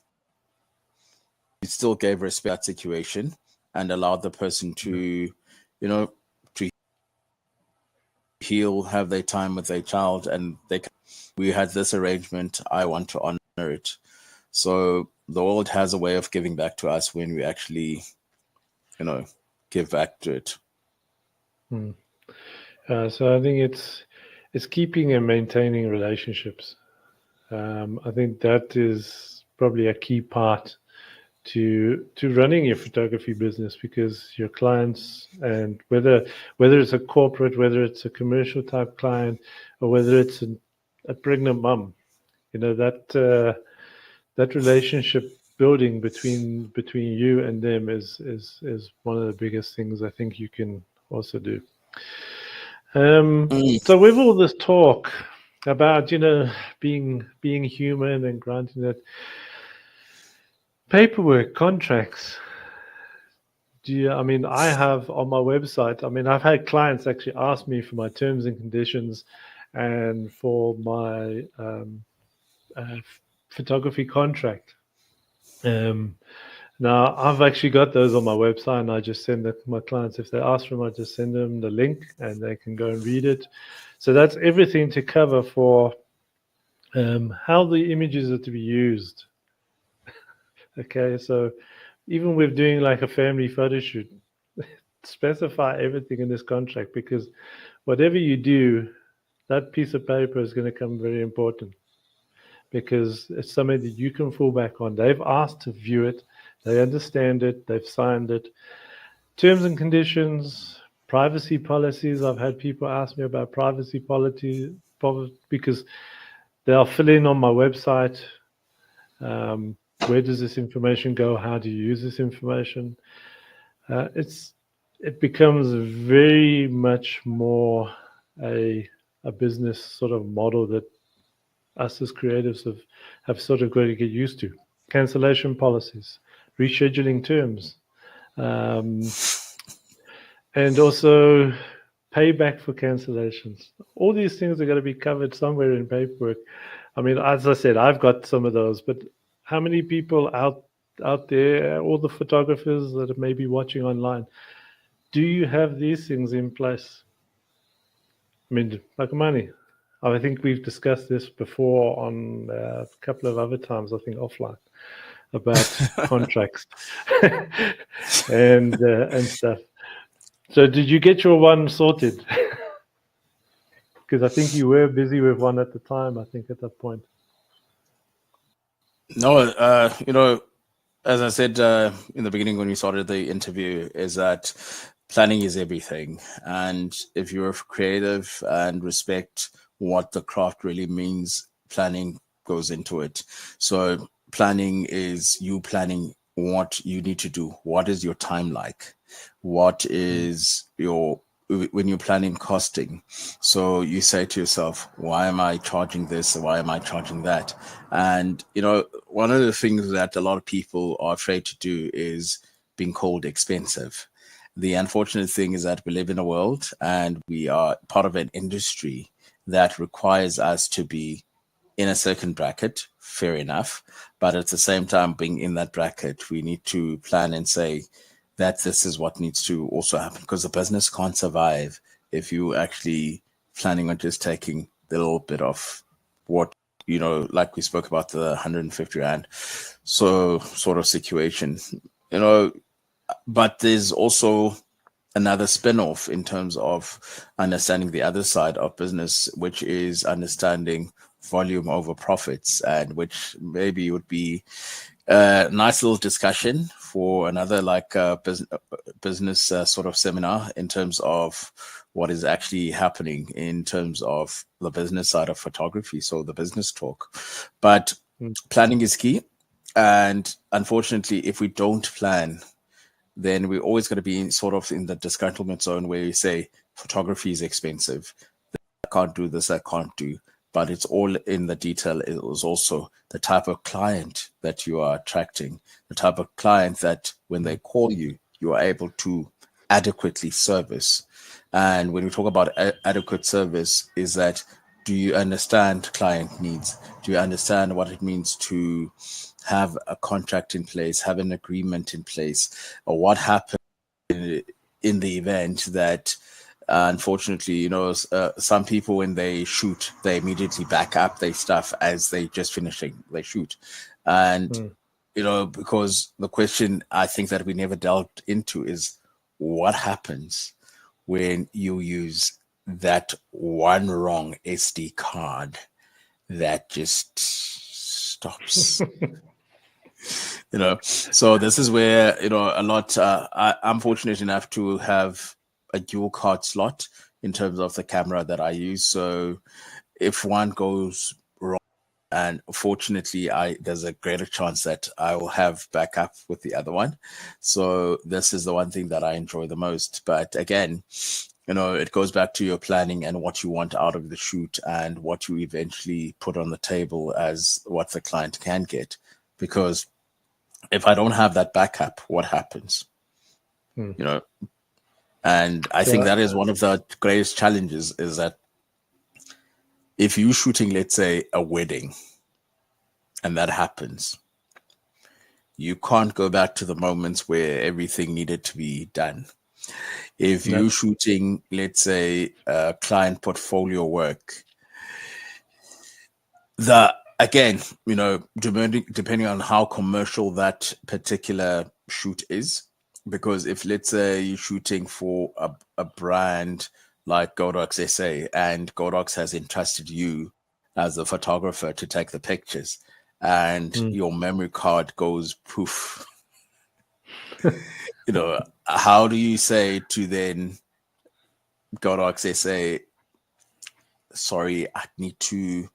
you still gave respect to that situation and allowed the person to to heal, have their time with their child, and we had this arrangement, I want to honor it. So the world has a way of giving back to us when we actually give back to it. So I think it's keeping and maintaining relationships. I think that is probably a key part to running your photography business, because your clients, and whether it's a corporate, whether it's a commercial type client, or whether it's a pregnant mum, that relationship building between you and them is one of the biggest things I think you can also do. So with all this talk about being human and granting that paperwork, contracts, I have on my website, I've had clients actually ask me for my terms and conditions and for my photography contract. Now, I've actually got those on my website, and I just send them to my clients. If they ask for them, I just send them the link, and they can go and read it. So that's everything to cover for how the images are to be used. Okay, so even with doing like a family photo shoot, specify everything in this contract, because whatever you do, that piece of paper is going to come very important, because it's something that you can fall back on. They've asked to view it. They understand it. They've signed it. Terms and conditions, privacy policies. I've had people ask me about privacy policy because they'll fill in on my website. Where does this information go? How do you use this information? It becomes very much more a business sort of model that us as creatives have sort of got to get used to. Cancellation policies, rescheduling terms, and also payback for cancellations. All these things are going to be covered somewhere in paperwork. As I said, I've got some of those, but how many people out there, all the photographers that may be watching online, do you have these things in place? Pakamani, I think we've discussed this before on a couple of other times, I think offline, about contracts and stuff. So did you get your one sorted? Because I think you were busy with one at the time, I think, at that point. No, as I said in the beginning when we started the interview, is that planning is everything. And if you're creative and respect what the craft really means, planning goes into it. So planning is you planning what you need to do. What is your time like? What is when you're planning costing? So you say to yourself, why am I charging this? Why am I charging that? And, one of the things that a lot of people are afraid to do is being called expensive. The unfortunate thing is that we live in a world and we are part of an industry that requires us to be in a certain bracket, fair enough. But at the same time, being in that bracket, we need to plan and say that this is what needs to also happen, because the business can't survive if you actually planning on just taking the little bit of what, like we spoke about the 150 Rand, so sort of situation, but there's also another spin-off in terms of understanding the other side of business, which is understanding volume over profits, and which maybe would be a nice little discussion for another business sort of seminar in terms of what is actually happening in terms of the business side of photography. So the business talk, but planning is key. And unfortunately, if we don't plan, then we're always going to be sort of in the disgruntlement zone where we say photography is expensive. I can't do this, I can't do. But it's all in the detail. It was also the type of client that you are attracting, the type of client that when they call you, you are able to adequately service. And when we talk about adequate service, is that, do you understand client needs? Do you understand what it means to have a contract in place, have an agreement in place, or what happened in the event that unfortunately, some people when they shoot, they immediately back up their stuff as they just finishing their shoot. And because the question I think that we never delved into is what happens when you use that one wrong SD card that just stops. So this is where a lot. I'm fortunate enough to have a dual card slot in terms of the camera that I use. So if one goes wrong, and fortunately there's a greater chance that I will have backup with the other one. So this is the one thing that I enjoy the most. But again, it goes back to your planning and what you want out of the shoot and what you eventually put on the table as what the client can get. Because if I don't have that backup, what happens? And I think that is one of the greatest challenges, is that if you're shooting, let's say, a wedding, and that happens, you can't go back to the moments where everything needed to be done. If you're shooting, let's say, client portfolio work, again, depending on how commercial that particular shoot is, because if, let's say, you're shooting for a brand like Godox SA, and Godox has entrusted you as a photographer to take the pictures, and your memory card goes poof, how do you say to then Godox SA, sorry, I need to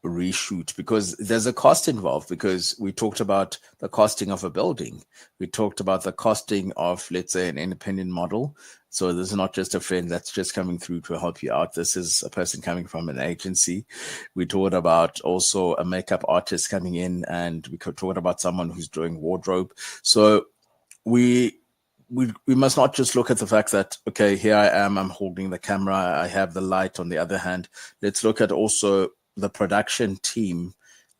reshoot? Because there's a cost involved, because we talked about the costing of a building. We talked about the costing of, let's say, an independent model. So this is not just a friend that's just coming through to help you out. This is a person coming from an agency. We talked about also a makeup artist coming in, and we could talk about someone who's doing wardrobe. So we must not just look at the fact that, okay, here I am, I'm holding the camera, I have the light. On the other hand, let's look at also the production team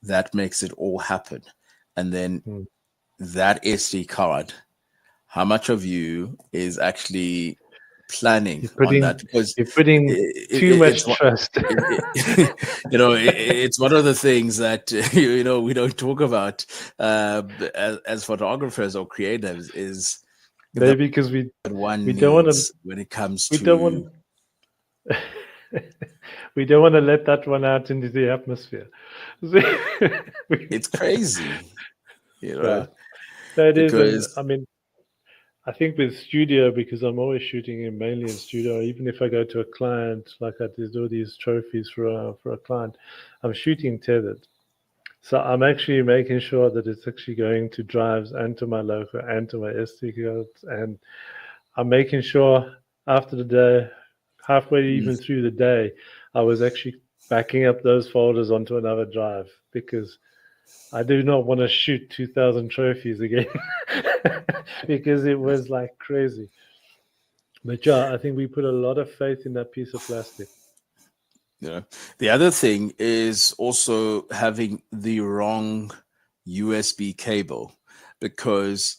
that makes it all happen. And then that SD card, how much of you is actually planning on that? Because you're putting too much trust. It's one of the things that we don't talk about as photographers or creatives, is maybe because we don't want to, when it comes we to don't want we don't want to let that one out into the atmosphere. It's crazy, Right. That is, I mean, I think with studio, because I'm always shooting mainly in studio, even if I go to a client, like I do all these trophies for a client, I'm shooting tethered. So I'm actually making sure that it's actually going to drives and to my local and to my SD cards. And I'm making sure after the day, halfway even through the day, I was actually backing up those folders onto another drive, because I do not want to shoot 2,000 trophies again because it was like crazy. But yeah, I think we put a lot of faith in that piece of plastic. The other thing is also having the wrong USB cable, because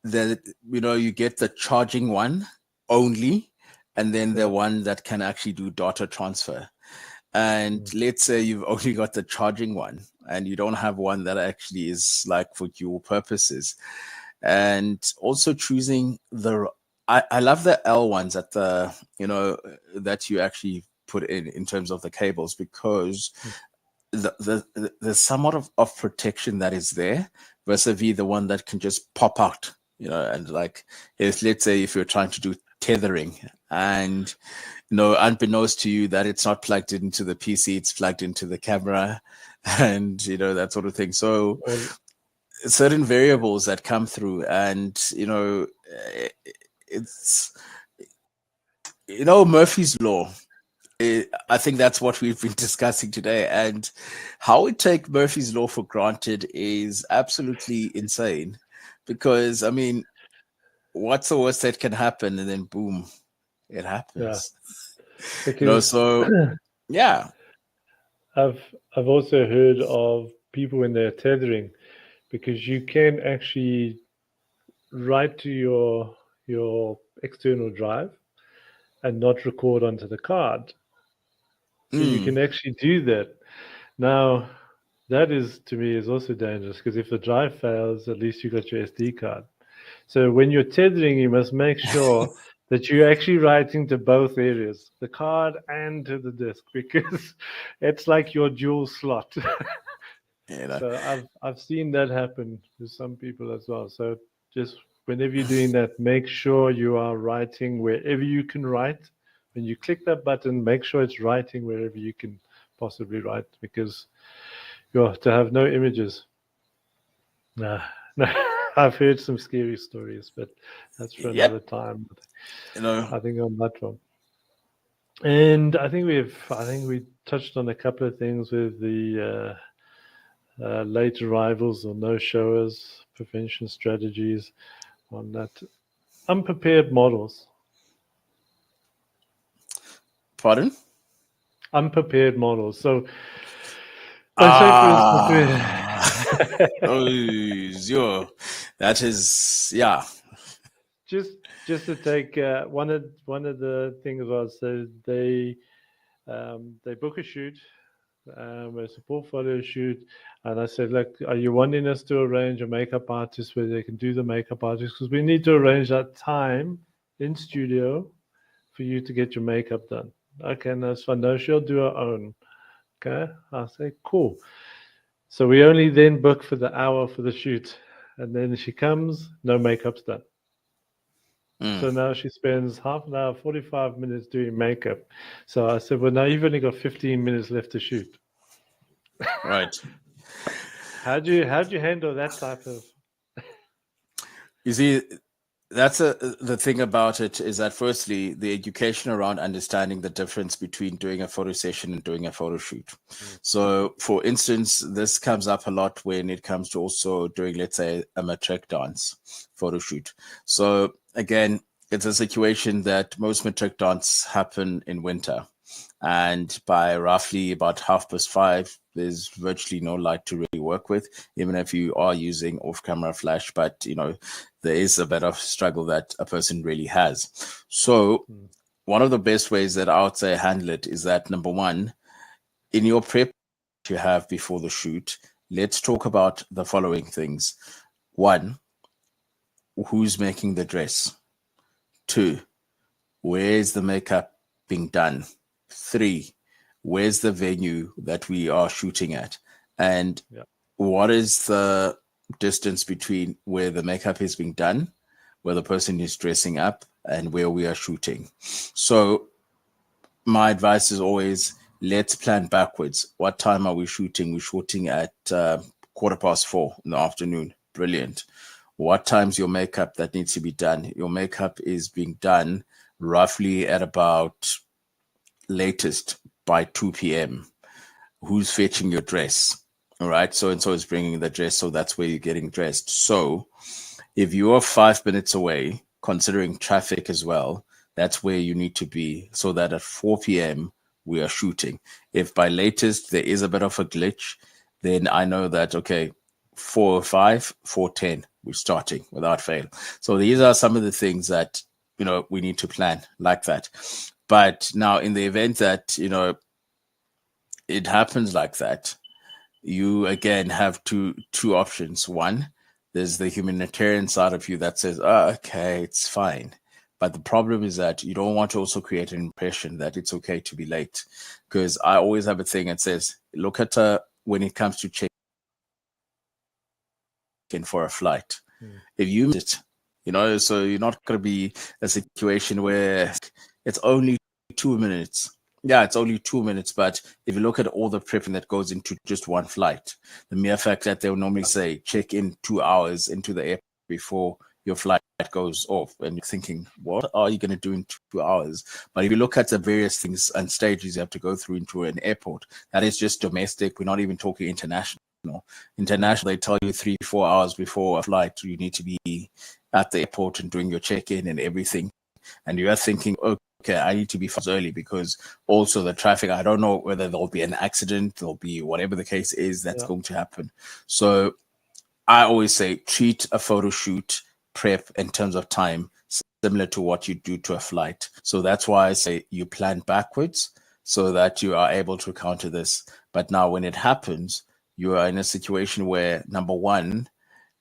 then you get the charging one only, and then the one that can actually do data transfer. And let's say you've only got the charging one, and you don't have one that actually is like for dual purposes. And also choosing I love the L ones at the that you actually put in terms of the cables, because there's somewhat of protection that is there, versus the one that can just pop out, and like, let's say if you're trying to do tethering, and unbeknownst to you that it's not plugged into the PC, it's plugged into the camera, and that sort of thing. So certain variables that come through, and it's Murphy's law. I think that's what we've been discussing today, and how we take Murphy's law for granted is absolutely insane. Because I mean, what's the worst that can happen? And then boom, it happens. Yeah. Because yeah, I've also heard of people when they're tethering, because you can actually write to your external drive and not record onto the card. So you can actually do that. Now, that is, to me, is also dangerous, because if the drive fails, at least you got your SD card. So when you're tethering, you must make sure that you're actually writing to both areas, the card and to the disk, because it's like your dual slot. You know, So I've seen that happen to some people as well. So just whenever you're doing that, make sure you are writing wherever you can write. When you click that button, make sure it's writing wherever you can possibly write, because you're to have no images. Nah, no, I've heard some scary stories, but that's for another yep, time. you know, I think on that one. And I think we touched on a couple of things with the late arrivals or no showers, prevention strategies on that. Unprepared models. pardon? Unprepared models. So let's say, for instance, Ah, oh, yo, that is, yeah. just just to take one of the things was, so they book a shoot, it's a portfolio shoot, and I said, look, are you wanting us to arrange a makeup artist where they can do the makeup artist, because we need to arrange that time in studio for you to get your makeup done. Okay, no, that's fine. No, she'll do her own. Okay, I say cool. So we only then book for the hour for the shoot, and then she comes, no makeup's done. So Mm, now she spends half an hour, 45 minutes doing makeup. So I said, well, now you've only got 15 minutes left to shoot. right. How do you handle that type of? You see, that's the thing about it is that firstly, the education around understanding the difference between doing a photo session and doing a photo shoot. So, for instance, this comes up a lot when it comes to also doing, let's say, a matric dance photo shoot. So, again, it's a situation that most matric dance happen in winter. And by roughly about 5:30, there's virtually no light to really work with, even if you are using off-camera flash. But there is a bit of struggle that a person really has. So one of the best ways that I would say handle it is that, number one, in your prep you have before the shoot, let's talk about the following things. One, who's making the dress? Two, where's the makeup being done? Three, where's the venue that we are shooting at? And Yeah. what is the distance between where the makeup is being done, where the person is dressing up, and where we are shooting? So my advice is always, let's plan backwards. What time are we shooting? We're shooting at 4:15 in the afternoon. Brilliant. What time's your makeup that needs to be done? Your makeup is being done roughly at about latest by 2 p.m. Who's fetching your dress? All right. So and so is bringing the dress. So that's where you're getting dressed. So if you are 5 minutes away, considering traffic as well, that's where you need to be, so that at 4 p.m. we are shooting. If by latest there is a bit of a glitch, then I know that, okay, 4:05, 4:10, we're starting without fail. So these are some of the things that, we need to plan like that. But now in the event that, it happens like that, you again have two options. One, there's the humanitarian side of you that says, oh, okay, it's fine. But the problem is that you don't want to also create an impression that it's okay to be late. Because I always have a thing that says, look at when it comes to check in for a flight. If you miss it, so you're not going to be a situation where it's only 2 minutes. Yeah, it's only 2 minutes, but if you look at all the prepping that goes into just one flight, the mere fact that they'll normally say check in 2 hours into the airport before your flight goes off, and you're thinking, what are you going to do in 2 hours? But if you look at the various things and stages you have to go through into an airport, that is just domestic. We're not even talking international. International, they tell you 3-4 hours before a flight, you need to be at the airport and doing your check-in and everything. And you are thinking, okay, I need to be early because also the traffic, I don't know whether there'll be an accident, there'll be whatever the case is that's going to happen. So I always say treat a photo shoot prep in terms of time similar to what you do to a flight. So that's why I say you plan backwards so that you are able to counter this. But now when it happens, you are in a situation where number one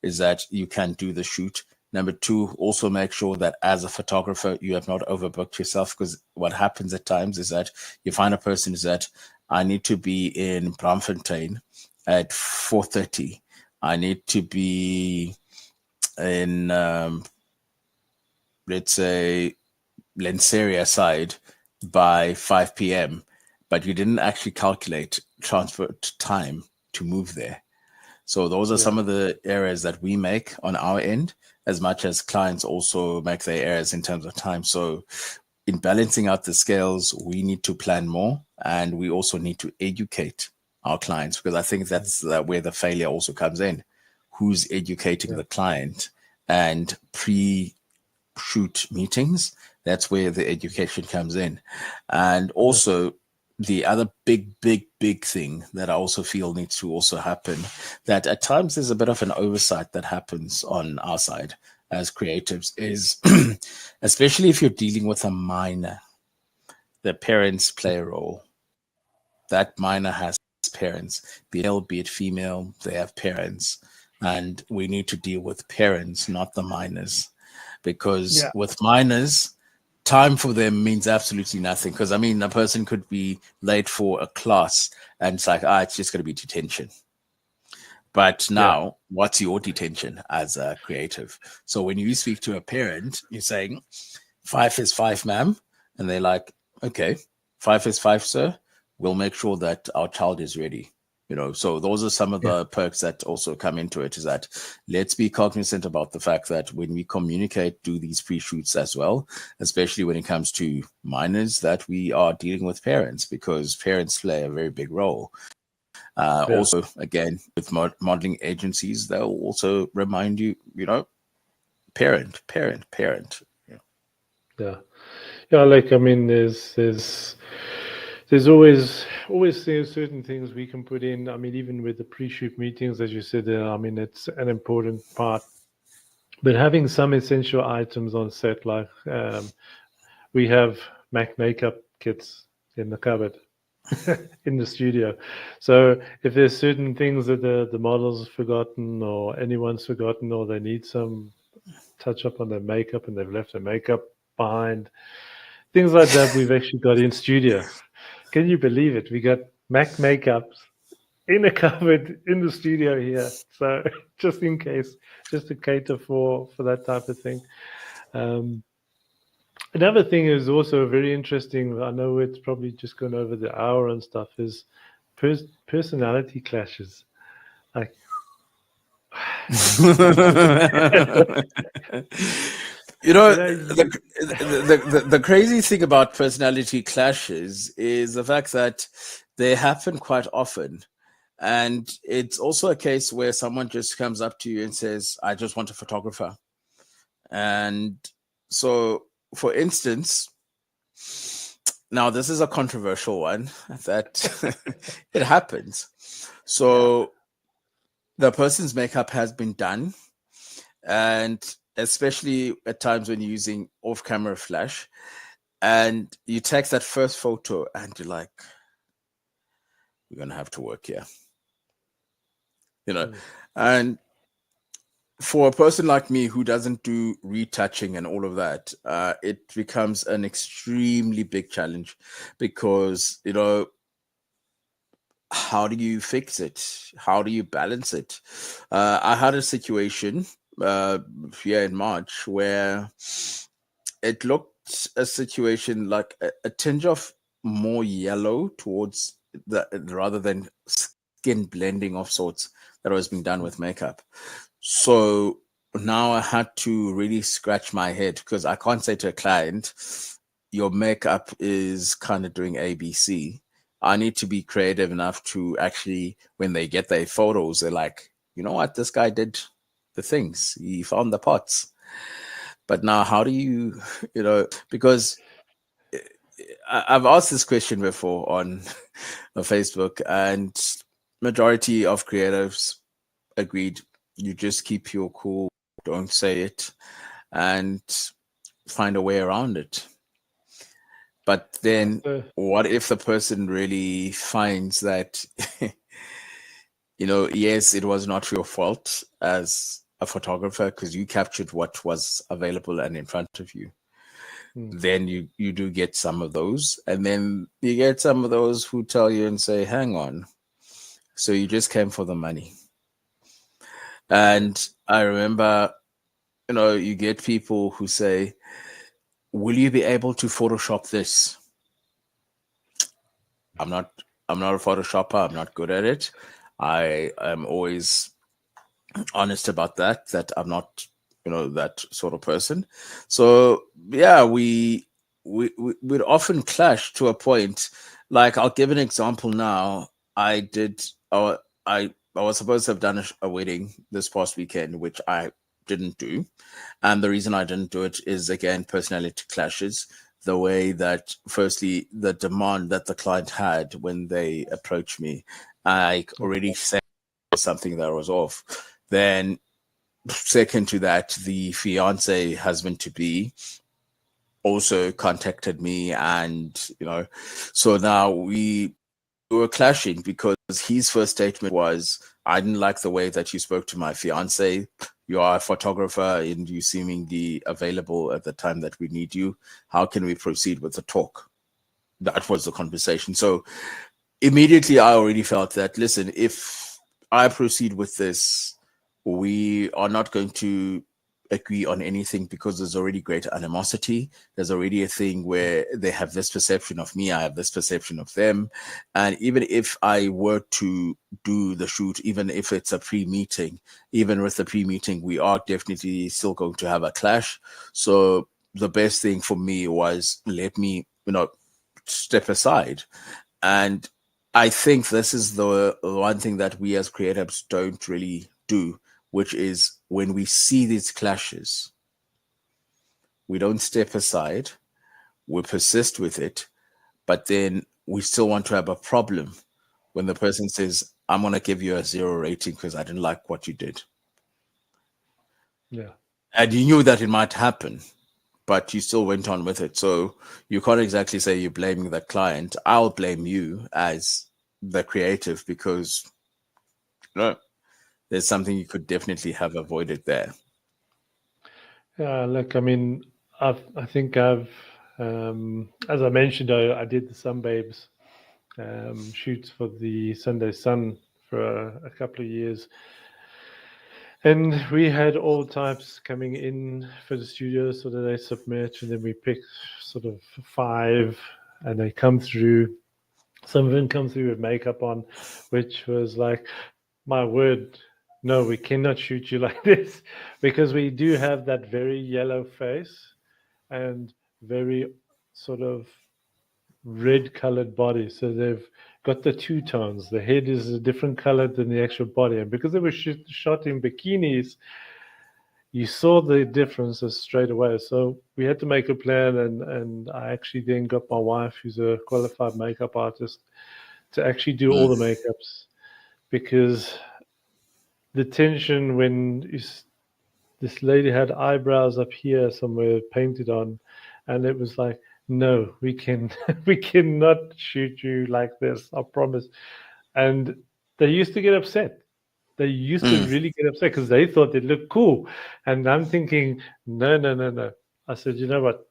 is that you can do the shoot. Number two, also make sure that as a photographer, you have not overbooked yourself, because what happens at times is that you find a person is that I need to be in Braamfontein at 4:30. I need to be in, let's say, Lenceria side by 5 p.m., but you didn't actually calculate transport time to move there. So those are some of the errors that we make on our end, as much as clients also make their errors in terms of time. So in balancing out the scales, we need to plan more, and we also need to educate our clients, because I think that's where the failure also comes in. Who's educating the client? And pre-shoot meetings, that's where the education comes in. And also the other big thing that I also feel needs to also happen, that at times there's a bit of an oversight that happens on our side as creatives, is especially if you're dealing with a minor, the parents play a role. That minor has parents, be it male, be it female, they have parents. And we need to deal with parents, not the minors. Because with minors, time for them means absolutely nothing. Because I mean, a person could be late for a class and it's like, it's just going to be detention. But now, what's your detention as a creative? So when you speak to a parent, you're saying, 5 is 5, ma'am. And they're like, okay, 5 is 5, sir. We'll make sure that our child is ready. So those are some of the perks that also come into it, is that let's be cognizant about the fact that when we communicate, do these pre-shoots as well, especially when it comes to minors, that we are dealing with parents, because parents play a very big role. Also, again, with modeling agencies, they'll also remind you, parent. Like, I mean, there's always certain things we can put in. I mean, even with the pre-shoot meetings, as you said, I mean, it's an important part. But having some essential items on set, like we have MAC makeup kits in the cupboard in the studio. So if there's certain things that the model's forgotten, or anyone's forgotten, or they need some touch up on their makeup and they've left their makeup behind, things like that, we've actually got in studio. Can you believe it? We got MAC makeups in a cupboard in the studio here. So just in case, just to cater for that type of thing. Another thing is also very interesting. I know it's probably just gone over the hour and stuff, is personality clashes. Like, the crazy thing about personality clashes is the fact that they happen quite often. And it's also a case where someone just comes up to you and says, I just want a photographer. And so, for instance, now this is a controversial one that it happens. So the person's makeup has been done, and especially at times when you're using off-camera flash, and you take that first photo and you're like, we're going to have to work here. And for a person like me who doesn't do retouching and all of that, it becomes an extremely big challenge, because, how do you fix it? How do you balance it? I had a situation here in March where it looked a situation like a tinge of more yellow towards rather than skin blending of sorts that was being done with makeup. So now I had to really scratch my head, because I can't say to a client, your makeup is kind of doing ABC. I need to be creative enough to actually, when they get their photos, they're like, you know what, this guy did the things. He found the pots. But now how do you, because I've asked this question before on Facebook, and majority of creatives agreed, you just keep your cool, don't say it, and find a way around it. But then what if the person really finds that yes, it was not your fault as a photographer because you captured what was available and in front of you. Then you do get some of those, and then you get some of those who tell you and say, hang on, so you just came for the money. And I remember, you get people who say, will you be able to Photoshop this? I'm not a Photoshopper. I'm not good at it. I am always honest about that I'm not, that sort of person. So yeah, we'd often clash to a point. Like, I'll give an example now. I did, I was supposed to have done a wedding this past weekend, which I didn't do. And the reason I didn't do it is, again, personality clashes. The way that, firstly, the demand that the client had when they approached me, I already said something that was off. Then, second to that, the fiance, husband to be, also contacted me, and so now we were clashing because his first statement was, I didn't like the way that you spoke to my fiance. You are a photographer and you seemingly available at the time that we need you. How can we proceed with the talk? That was the conversation. So immediately I already felt that, listen, if I proceed with this, we are not going to agree on anything because there's already great animosity. There's already a thing where they have this perception of me, I have this perception of them. And even if I were to do the shoot, even if it's a pre-meeting, even with the pre-meeting, we are definitely still going to have a clash. So the best thing for me was, let me, step aside. And I think this is the one thing that we as creatives don't really do, which is, when we see these clashes, we don't step aside, we persist with it, but then we still want to have a problem when the person says, I'm going to give you a 0 rating because I didn't like what you did. Yeah. And you knew that it might happen, but you still went on with it. So you can't exactly say you're blaming the client. I'll blame you as the creative because there's something you could definitely have avoided there. Yeah, look, I mean, I think I've, as I mentioned, I did the Sunbabes shoots for the Sunday Sun for a couple of years. And we had all types coming in for the studio, so that they submit, and then we pick sort of 5, and they come through. Some of them come through with makeup on, which was like, my word, no, we cannot shoot you like this, because we do have that very yellow face and very sort of red colored body. So they've got the two tones. The head is a different color than the actual body. And because they were shot in bikinis, you saw the differences straight away. So we had to make a plan. And I actually then got my wife, who's a qualified makeup artist, to actually do all the makeups, because the tension when this lady had eyebrows up here somewhere painted on, and it was like, no, we cannot shoot you like this, I promise. And they used to get upset. They used to really get upset because they thought it looked cool. And I'm thinking, no, no, no, no. I said, you know what?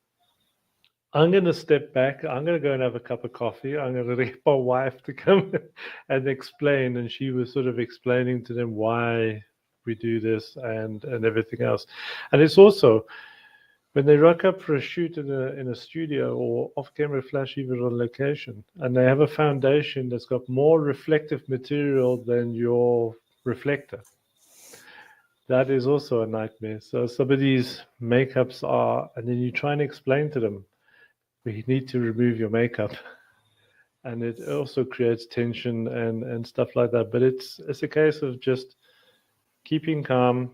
I'm going to step back. I'm going to go and have a cup of coffee. I'm going to get my wife to come and explain. And she was sort of explaining to them why we do this and everything else. And it's also, when they rock up for a shoot in a studio or off-camera flash, even on location, and they have a foundation that's got more reflective material than your reflector, that is also a nightmare. So some of these makeups are, and then you try and explain to them, we need to remove your makeup. And it also creates tension and stuff like that. But it's a case of just keeping calm.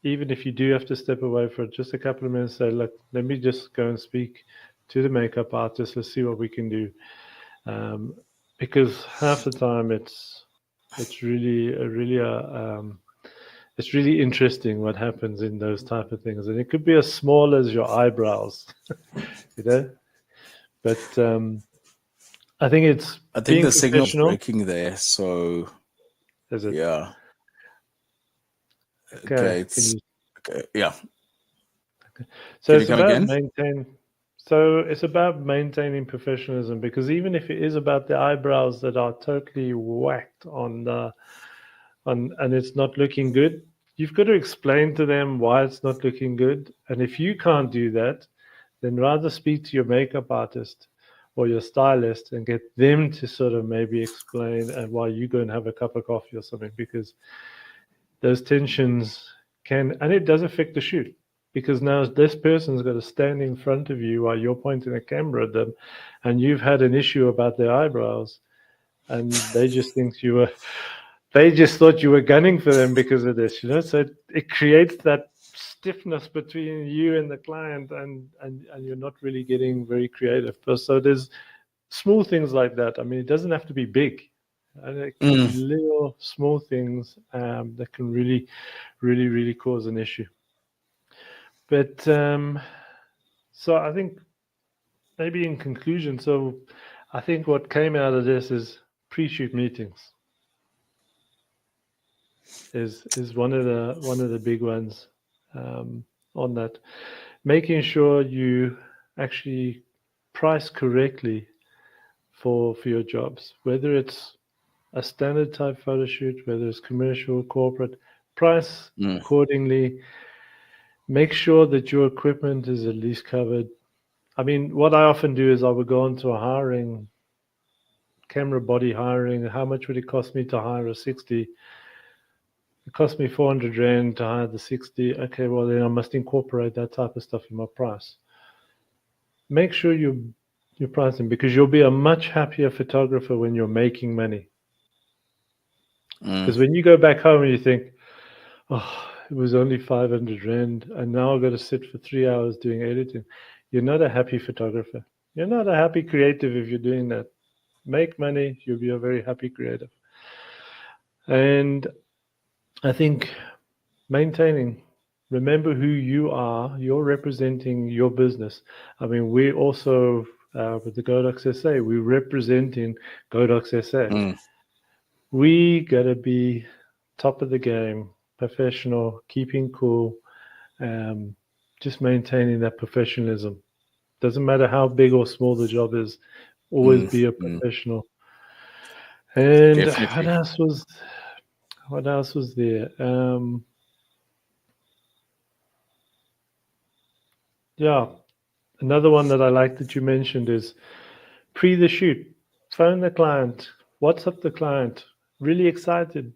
Even if you do have to step away for just a couple of minutes, say, look, let me just go and speak to the makeup artist. Let's see what we can do. Because half the time it's really it's really interesting what happens in those type of things, and it could be as small as your eyebrows, you know. But I think it's I think being the signal's professional. breaking there. So Is it? Yeah. Okay. Yeah. So Can you it's come about again? maintaining professionalism, because even if it is about the eyebrows that are totally whacked and it's not looking good, you've got to explain to them why it's not looking good. And if you can't do that, then rather speak to your makeup artist or your stylist and get them to sort of maybe explain and while you go and have a cup of coffee or something, because those tensions and it does affect the shoot, because now this person's got to stand in front of you while you're pointing a camera at them and you've had an issue about their eyebrows, and they just thought you were gunning for them because of this, so it creates that stiffness between you and the client, and you're not really getting very creative. So there's small things like that. I mean, it doesn't have to be big, and it can be little small things that can really, really, really cause an issue. But so I think maybe in conclusion, so I think what came out of this is pre-shoot meetings is one of the big ones on that. Making sure you actually price correctly for your jobs, whether it's a standard type photo shoot, whether it's commercial, corporate, price accordingly. Make sure that your equipment is at least covered. I mean, what I often do is I would go into a camera body hiring. How much would it cost me to hire a 60? It cost me 400 Rand to hire the 60. Okay, well, then I must incorporate that type of stuff in my price. Make sure you're pricing, because you'll be a much happier photographer when you're making money. Because when you go back home and you think, oh, it was only 500 Rand, and now I've got to sit for 3 hours doing editing. You're not a happy photographer. You're not a happy creative if you're doing that. Make money, you'll be a very happy creative. And I think remember who you are. You're representing your business. I mean, we also, with the Godox SA, we're representing Godox SA. We got to be top of the game, professional, keeping cool, just maintaining that professionalism. Doesn't matter how big or small the job is, always be a professional. And Definitely. what else was there? Yeah, another one that I like that you mentioned is pre the shoot. Phone the client, WhatsApp the client, really excited.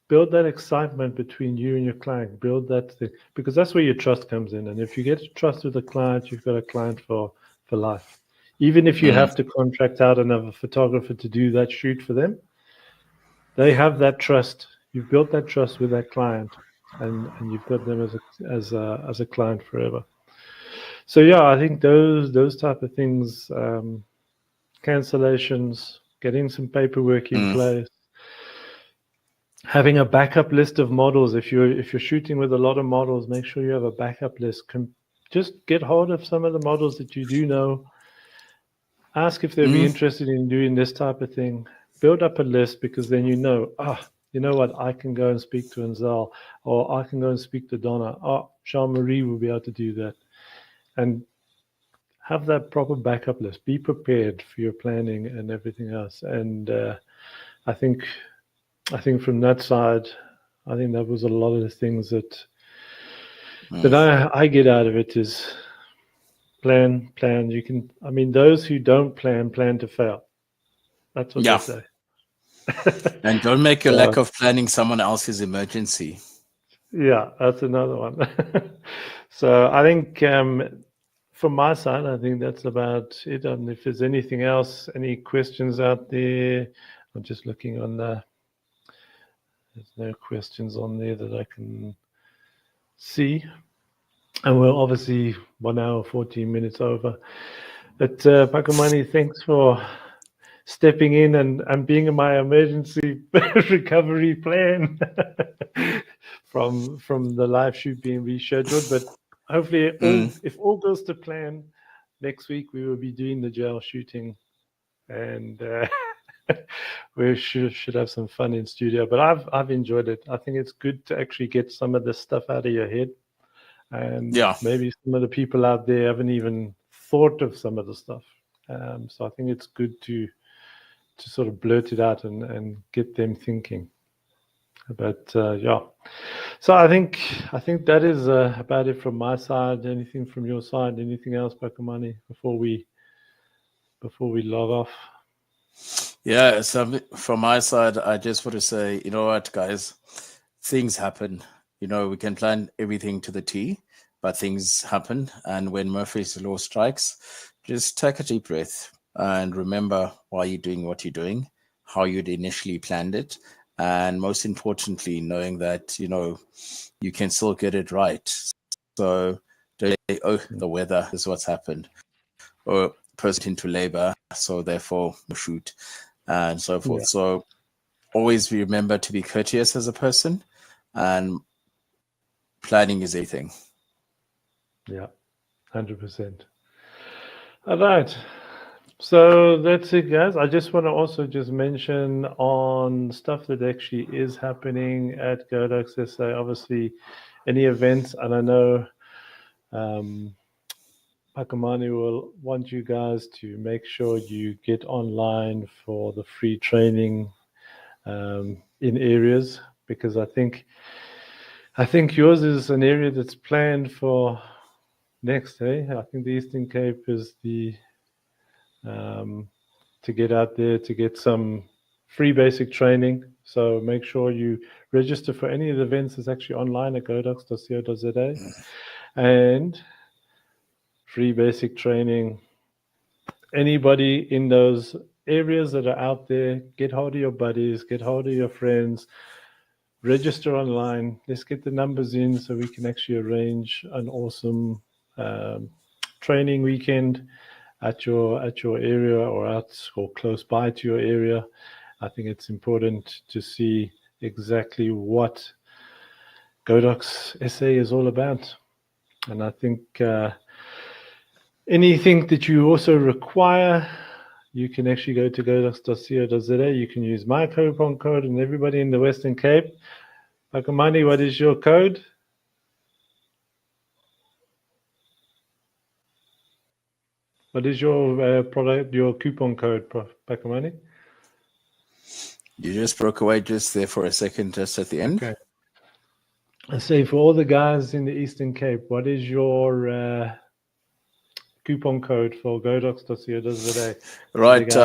Build that excitement between you and your client. Build that thing, because that's where your trust comes in. And if you get trust with a client, you've got a client for life. Even if you have to contract out another photographer to do that shoot for them, they have that trust. You've built that trust with that client, and you've got them as a client forever. So yeah, I think those type of things, cancellations, getting some paperwork in place, having a backup list of models. If you're shooting with a lot of models, make sure you have a backup list. Just get hold of some of the models that you do know. Ask if they'd be interested in doing this type of thing. Build up a list, because then you know what, I can go and speak to Anzel, or I can go and speak to Donna. Oh, Jean-Marie will be able to do that. And have that proper backup list. Be prepared for your planning and everything else. And I think from that side, I think that was a lot of the things that I get out of it is plan. You can, I mean, those who don't plan to fail. That's what they say. And don't make your lack of planning someone else's emergency. Yeah, that's another one. So I think from my side, I think that's about it. And if there's anything else, any questions out there, I'm just looking on there's no questions on there that I can see. And we're obviously 1 hour, 14 minutes over. But Pakamani, thanks for stepping in and being in my emergency recovery plan from the live shoot being rescheduled. But hopefully, if all goes to plan, next week we will be doing the gel shooting, and We should have some fun in studio. But I've enjoyed it. I think it's good to actually get some of this stuff out of your head. And Yeah. maybe some of the people out there haven't even thought of some of the stuff. So I think it's good to sort of blurt it out and get them thinking. But yeah, so I think that is about it from my side. Anything from your side? Anything else, Pakamani, before we log off? Yeah, so from my side, I just want to say, you know what, guys, things happen. You know, we can plan everything to the T, but things happen. And when Murphy's Law strikes, just take a deep breath and remember why you're doing what you're doing, how you'd initially planned it. And most importantly, knowing that, you know, you can still get it right. So don't say, oh, the weather is what's happened. Or person into labor, so therefore shoot and so forth. Yeah. So always remember to be courteous as a person, and planning is everything. Yeah, 100%. All right. So that's it, guys. I just want to also just mention on stuff that actually is happening at Godox SA. Obviously, any events, and I know Pakamani will want you guys to make sure you get online for the free training in areas, because I think yours is an area that's planned for next. I think the Eastern Cape is the to get out there to get some free basic training. So make sure you register for any of the events that's actually online at godox.co.za, and free basic training. Anybody in those areas that are out there, get hold of your buddies, get hold of your friends, register online. Let's get the numbers in so we can actually arrange an awesome training weekend at your area, or close by to your area. I think it's important to see exactly what Godox SA is all about. And I think anything that you also require, you can actually go to godox.co.za. You can use my coupon code, and everybody in the Western Cape. Pakamani, what is your code? What is your product, your coupon code, Pakamani? You just broke away just there for a second, just at the end. Okay. I say for all the guys in the Eastern Cape, what is your coupon code for godox.co.za? Right.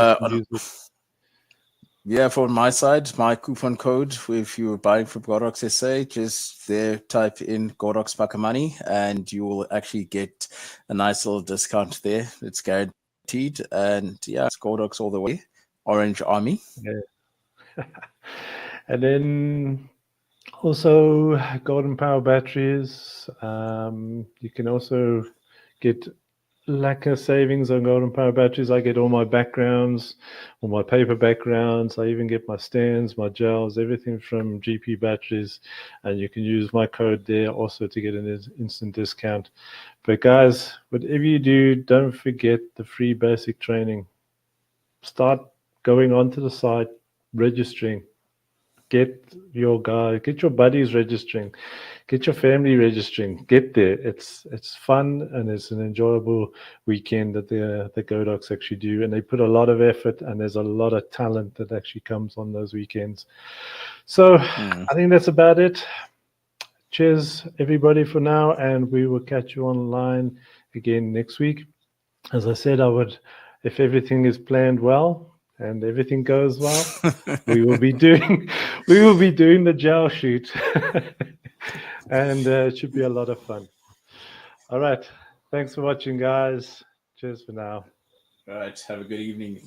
Yeah, for my side, my coupon code, if you're buying from Godox SA, just there type in Godox Pakamani, and you will actually get a nice little discount there. It's guaranteed. And yeah, it's Godox all the way. Orange Army. Yeah. And then also Golden Power batteries. You can also get lacquer savings on Golden Power batteries. I get all my backgrounds, all my paper backgrounds. I even get my stands, my gels, everything from GP batteries. And you can use my code there also to get an instant discount. But guys, whatever you do, don't forget the free basic training. Start going onto the site, registering. Get your buddies registering, get your family registering. Get there. It's fun, and it's an enjoyable weekend that the Godox actually do, and they put a lot of effort, and there's a lot of talent that actually comes on those weekends. So I think that's about it. Cheers, everybody, for now, and we will catch you online again next week. As I said, if everything is planned well and everything goes well, we will be doing the gel shoot, and it should be a lot of fun. All right, thanks for watching, guys. Cheers for now. All right, have a good evening.